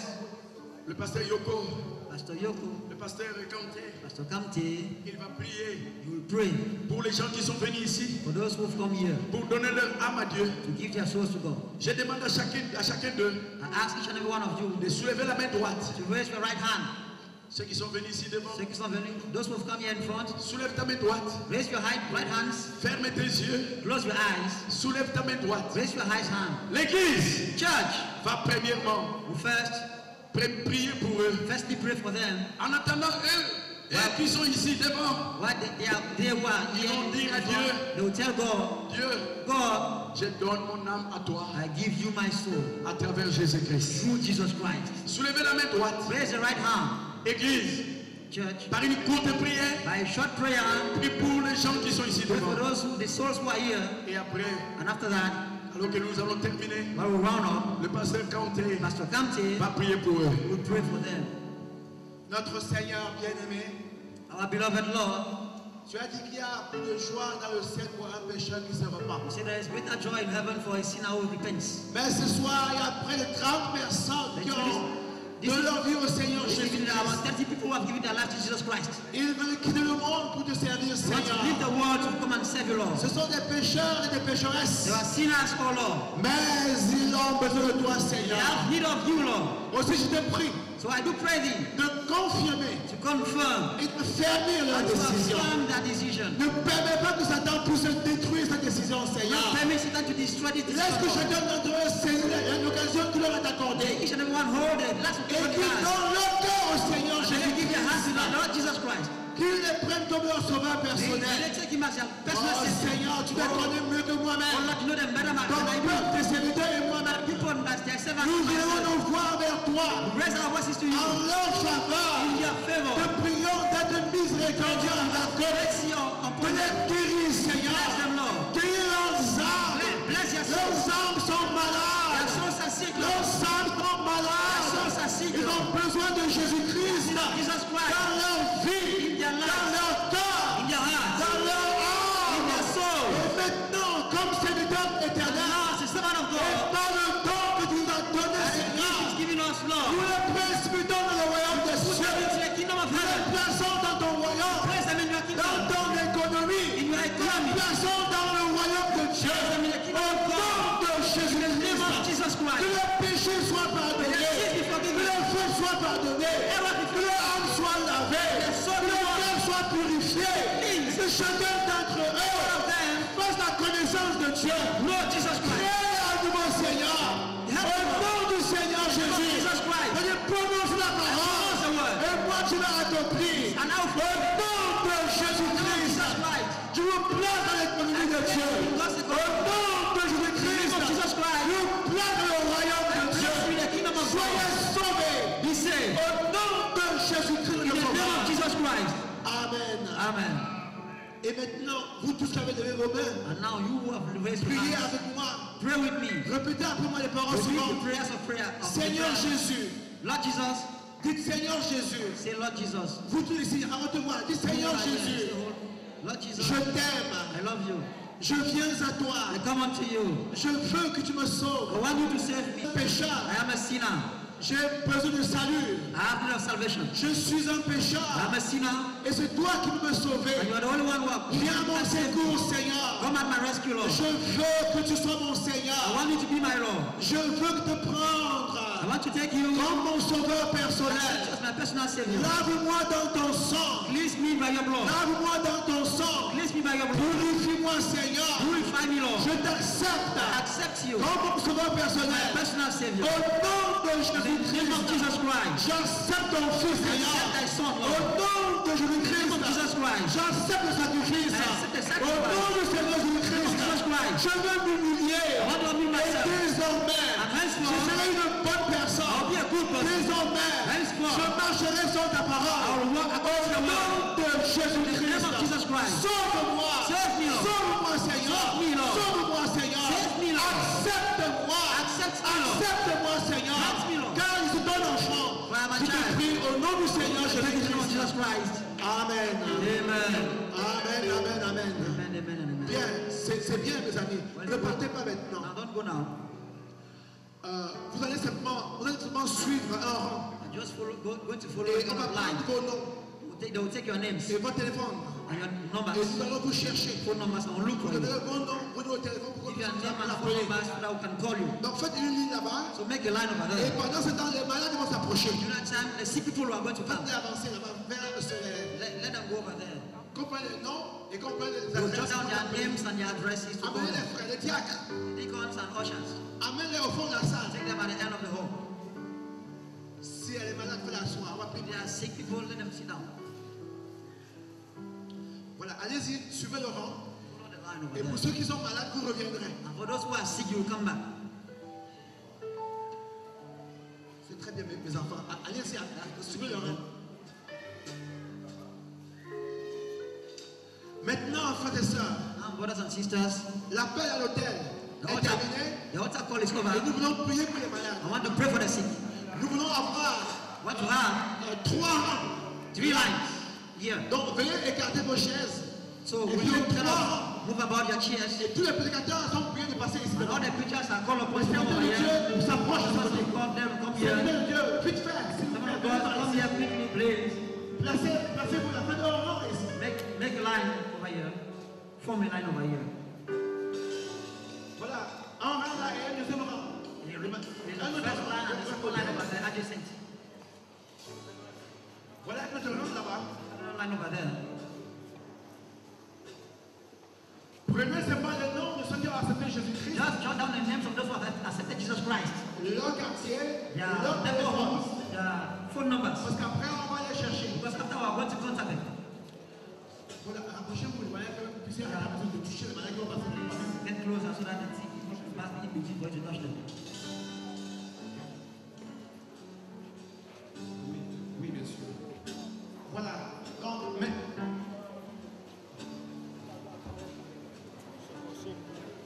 le pasteur Yoko Pastor Yoko, le pasteur Kanté, Pastor Kamte, il va prier you will pray pour les gens qui sont venus ici, for those who have come here pour donner leur âme à Dieu. to give their souls to God. Je demande à chacun d'eux I ask each and every one of you de soulever la main droite. to raise your right hand. Ceux qui sont venus ici devant, Ceux qui sont venus, those who have come here in front, soulève ta main droite. raise your right hands, Ferme tes yeux. close your eyes, Soulève ta main droite. raise your right hand. L'église Church, va premièrement who first, prier pour eux. firstly pray for them. En attendant eux qui sont ici devant, What they were Ils vont here dire à in Dieu, front, they will tell God, Dieu, God, je donne mon âme à toi I give you my soul à travers Jésus-Christ. through Jesus Christ. Soulevez la main droite. Raise your right hand. Église, Church, par une courte prière, by a short prayer, prie pour les gens qui sont ici pray for devant. the souls who are here. Et après, And after that, alors que nous allons terminer, while we round up, le pasteur Kanté Pastor Kamte va prier pour eux. will pray for them. Notre Seigneur bien-aimé, Our beloved Lord, tu as dit qu'il y a plus de joie dans le ciel pour un pécheur qui se repent. you say there is greater joy in heaven for a sinner who repents. Mais ce soir, il y a près de 30 personnes qui ont donné leur vie au Seigneur There are Jésus-Christ. 30 people who have given their life to Jesus Christ. Ils veulent quitter le monde pour te servir, They want to leave Seigneur. the world to come and serve you, Lord. Ce sont des pécheurs et des pécheresses. They are sinners, oh Lord. Mais ils ont besoin de toi, They Seigneur. have need of you, Lord. Aussi, je te prie So I do pray thee de confirmer to confirm et de fermer leur and to décision. affirm that decision. Ne permets pas que Satan puisse détruire cette décision, Don't Seigneur. permit Satan to destroy this Laisse que decision. chacun d'entre eux saisisse l'occasion qui leur est accordée. Each and every one hold it. Last Et occasion qu'ils has. donnent leur cœur au Seigneur And they give their hands to the Jésus-Christ. Lord Jesus Christ. Qu'ils les prennent comme leur sauveur They personnel. take him as their personal Oh Savior. Seigneur, tu les connais mieux que Oh moi-même. Lord, you know them better than Ton I do. peuple, tes serviteurs et moi-même. People that their servants Nous and irons myself. nos voix vers toi. Raise our voices to you En leur faveur. in your favor. Te prions d'être miséricordieux envers eux. Mercy De upon them. les guérir, Bless Seigneur. them, Lord. Guérir leurs âmes. Bless your souls. Leurs âmes sont Their malades. souls are sick, Lord. Leurs âmes sont Their malades. souls are sick, Ils Lord. ont besoin de Jésus-Christ Jesus Christ dans leur vie, in their dans lives, leur cœur, in their hearts, dans leur in âme. their soul. Et maintenant, comme serviteur éternel, Now, as a servant of et God, par le don que tu nous as donné, as the Seigneur, gift is given us, nous Lord, les précipitons dans le royaume des put them cieux. into the kingdom of Nous les heaven. plaçons dans ton royaume, Place them in your dans kingdom, ton économie. in your Nous les economy. plaçons dans le royaume de Dieu. Place them in the Au kingdom of nom God. de In the name of Jésus-Christ. Jesus Que Christ. les péchés soient pardonnés. May their sins be Que forgiven. les fautes soient pardonnés. Que leur âme soit lavée. Que leur cœur soit purifié. Que chacun d'entre eux fasse la connaissance de Dieu. Lord Jesus Christ. Crée à nouveau, Seigneur. Au nom du Seigneur Jésus. Jesus Christ. Et je prononce la parole. the word. Et moi, tu l'as accompli. And now, Au nom de Jésus-Christ. Jesus Christ. Je vous place dans l'économie de Dieu. Au nom de Jésus-Christ. Jesus Christ. Je vous place dans le royaume de Dieu. Bless you in the kingdom of Soyez God. sauvés. Be saved. Au nom de Jésus-Christ. In the name of Jesus Christ. Amen. Amen. Et maintenant, vous tous qui avez levé vos mains, And now you who have raised your priez hands, avec moi. pray with me. Répétez après moi les paroles Repeat the suivantes. prayers of prayer. Seigneur Jésus. Lord Jesus. Dites Seigneur Jésus. Say Lord Jesus. Vous tous ici, à haute voix. Dites Seigneur Jésus. Lord Jesus. Je t'aime. I love you. Je viens à toi. I come unto you. Je veux que tu me sauves. I want you to save me. Pécheur. I am a sinner. J'ai besoin de salut. I have need of salvation. Je suis un I pécheur. am a sinner. Et c'est toi qui peux me sauver. And you are the only one who has Viens à mon secours, Seigneur. come at my rescue, Lord. Je veux que tu sois mon I Seigneur. want you to be my Lord. Je veux te I prendre want to take you comme mon sauveur personnel. as my personal Savior. Lave-moi dans ton sang. Cleanse me by your blood. Lave-moi dans ton sang. Cleanse me by your blood. Purifie-moi, Seigneur. Purify me, Lord. Je t'accepte I accept you comme mon sauveur as my personnel. personal Savior. Au nom de In the name of Jésus-Christ, Jesus Christ. j'accepte ton Fils, I Seigneur. accept thy son, Au Lord. nom de In the name of Jésus-Christ, Jesus Christ. j'accepte le sacrifice. I accept the Au sacrifice. nom du Seigneur Jésus-Christ, Jesus Christ. je veux m'humilier. I want to humble Et myself. désormais, And je henceforth, serai une bonne personne. I'll be a good person. Désormais, Henceforth, je marcherai sur ta I parole. will walk according to Au your nom word. de In the name of Jésus-Christ, Jesus Christ. sauve-moi. Save me, Lord. Sauve-moi, Seigneur. Save me, Lord. Sauve-moi, Seigneur. Save me, Lord. Accepte-moi. Accept me, Lord. Accepte-moi, Seigneur. Accept me, Lord. Car je suis ton enfant. For I am a Je te child. prie au nom du Seigneur In the name of Jésus-Christ. Jesus Christ. Amen. Amen. Amen, amen, amen. Amen, amen, and amen. Bien, c'est bien, mes amis. Ne partez pas maintenant. Now don't go now. Vous allez simplement suivre un rang. Just follow, going to follow Et it on va online. prendre vos noms They will take your names et votre téléphone. and your Et numbers, nous allons vous chercher. phone numbers, and look Vous for you. donnez vos noms, vos numéros de téléphone pour que Give nous your name puissions and phone l'appeler. numbers so that we can call you. Donc faites une ligne là-bas. So make a line over Et there. pendant ce temps, les malades vont s'approcher. During that time, the sick people are going to come. Faites-les avancer là-bas vers le soleil. Let them go over there. Comprenez les noms et comprenez les They'll jot adresses. down their names and their addresses to go Amenez les there. frères, les diacres. Deacons and ushers. Amenez-les au fond de la salle. Take them at the end of the hall. Si elle est malade, faites la soin. On va prier. If they are sick people, let them sit down. Voilà, allez-y, suivez le rang. Follow the line over Et pour there. ceux qui sont malades, vous reviendrez. And for those who are sick, you will come back. C'est très bien, mes enfants. Allez-y, suivez le rang. Maintenant, frères et sœurs, Now, brothers and sisters, l'appel à l'hôtel the est altar, terminé. the altar call is over. Et nous voulons prier pour les malades. I want to pray for the sick. Nous voulons avoir I want to have 3 rangs. 3 lines here. Donc, veuillez écarter vos chaises. So Et will puis, you les kind 3 of rangs. move about your chairs? Et tous les prédicateurs sont priés de passer ici And all devant. the preachers are called upon Les to come serviteurs over de here. Dieu s'approchent de Once côté. they come, them come Serviteurs here. de Dieu, vite fait. S'il vous Someone plaît, of venez God, par come ici. here quickly, please. Placez-vous la fin de rang ici. Make a line over here. Form a line over here. Voilà. Un rang là et un deuxième rang. There's a first line and a second line over there, adjacent. Voilà notre rang là-bas. Another line over there. Prenez seulement le nom de ceux qui ont accepté Jésus-Christ. Just jot down the names of those who have accepted Jesus Christ. Leur quartier, Their leur téléphone. neighborhoods, their phone numbers. Parce qu'après, on va les chercher. Because after we are going to contact them. Voilà, rapprochez-vous, voilà que vous puissiez avoir l'habitude de toucher les malades qui vont passer devant vous. Get closer so that the sick people should pass in between for you to touch them. Oui, bien sûr. Voilà. Donc, mais...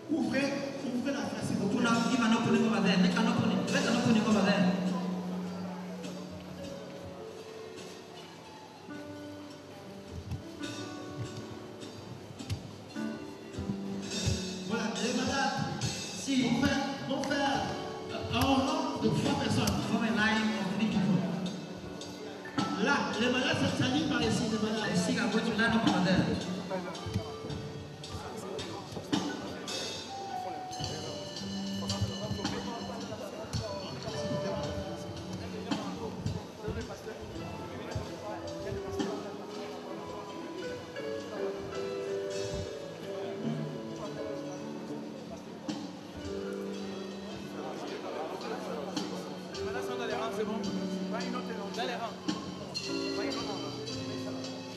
Ouvrez la face. Do not give an opening over there. Make an opening. Let an opening over there. Voilà, les malades See, vont faire un rang de 3 personnes. form a line of 3 people. Là, les malades s'alignent par ici, les The malades. sick are going to line up over there. C'est bon. Va une autre dans les rangs. Va une autre.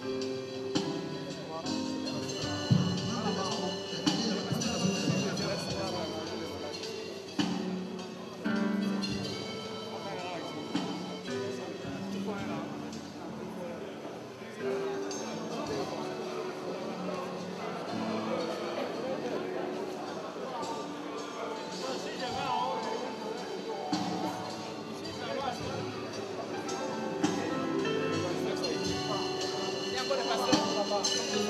Il y a encore des pasteurs.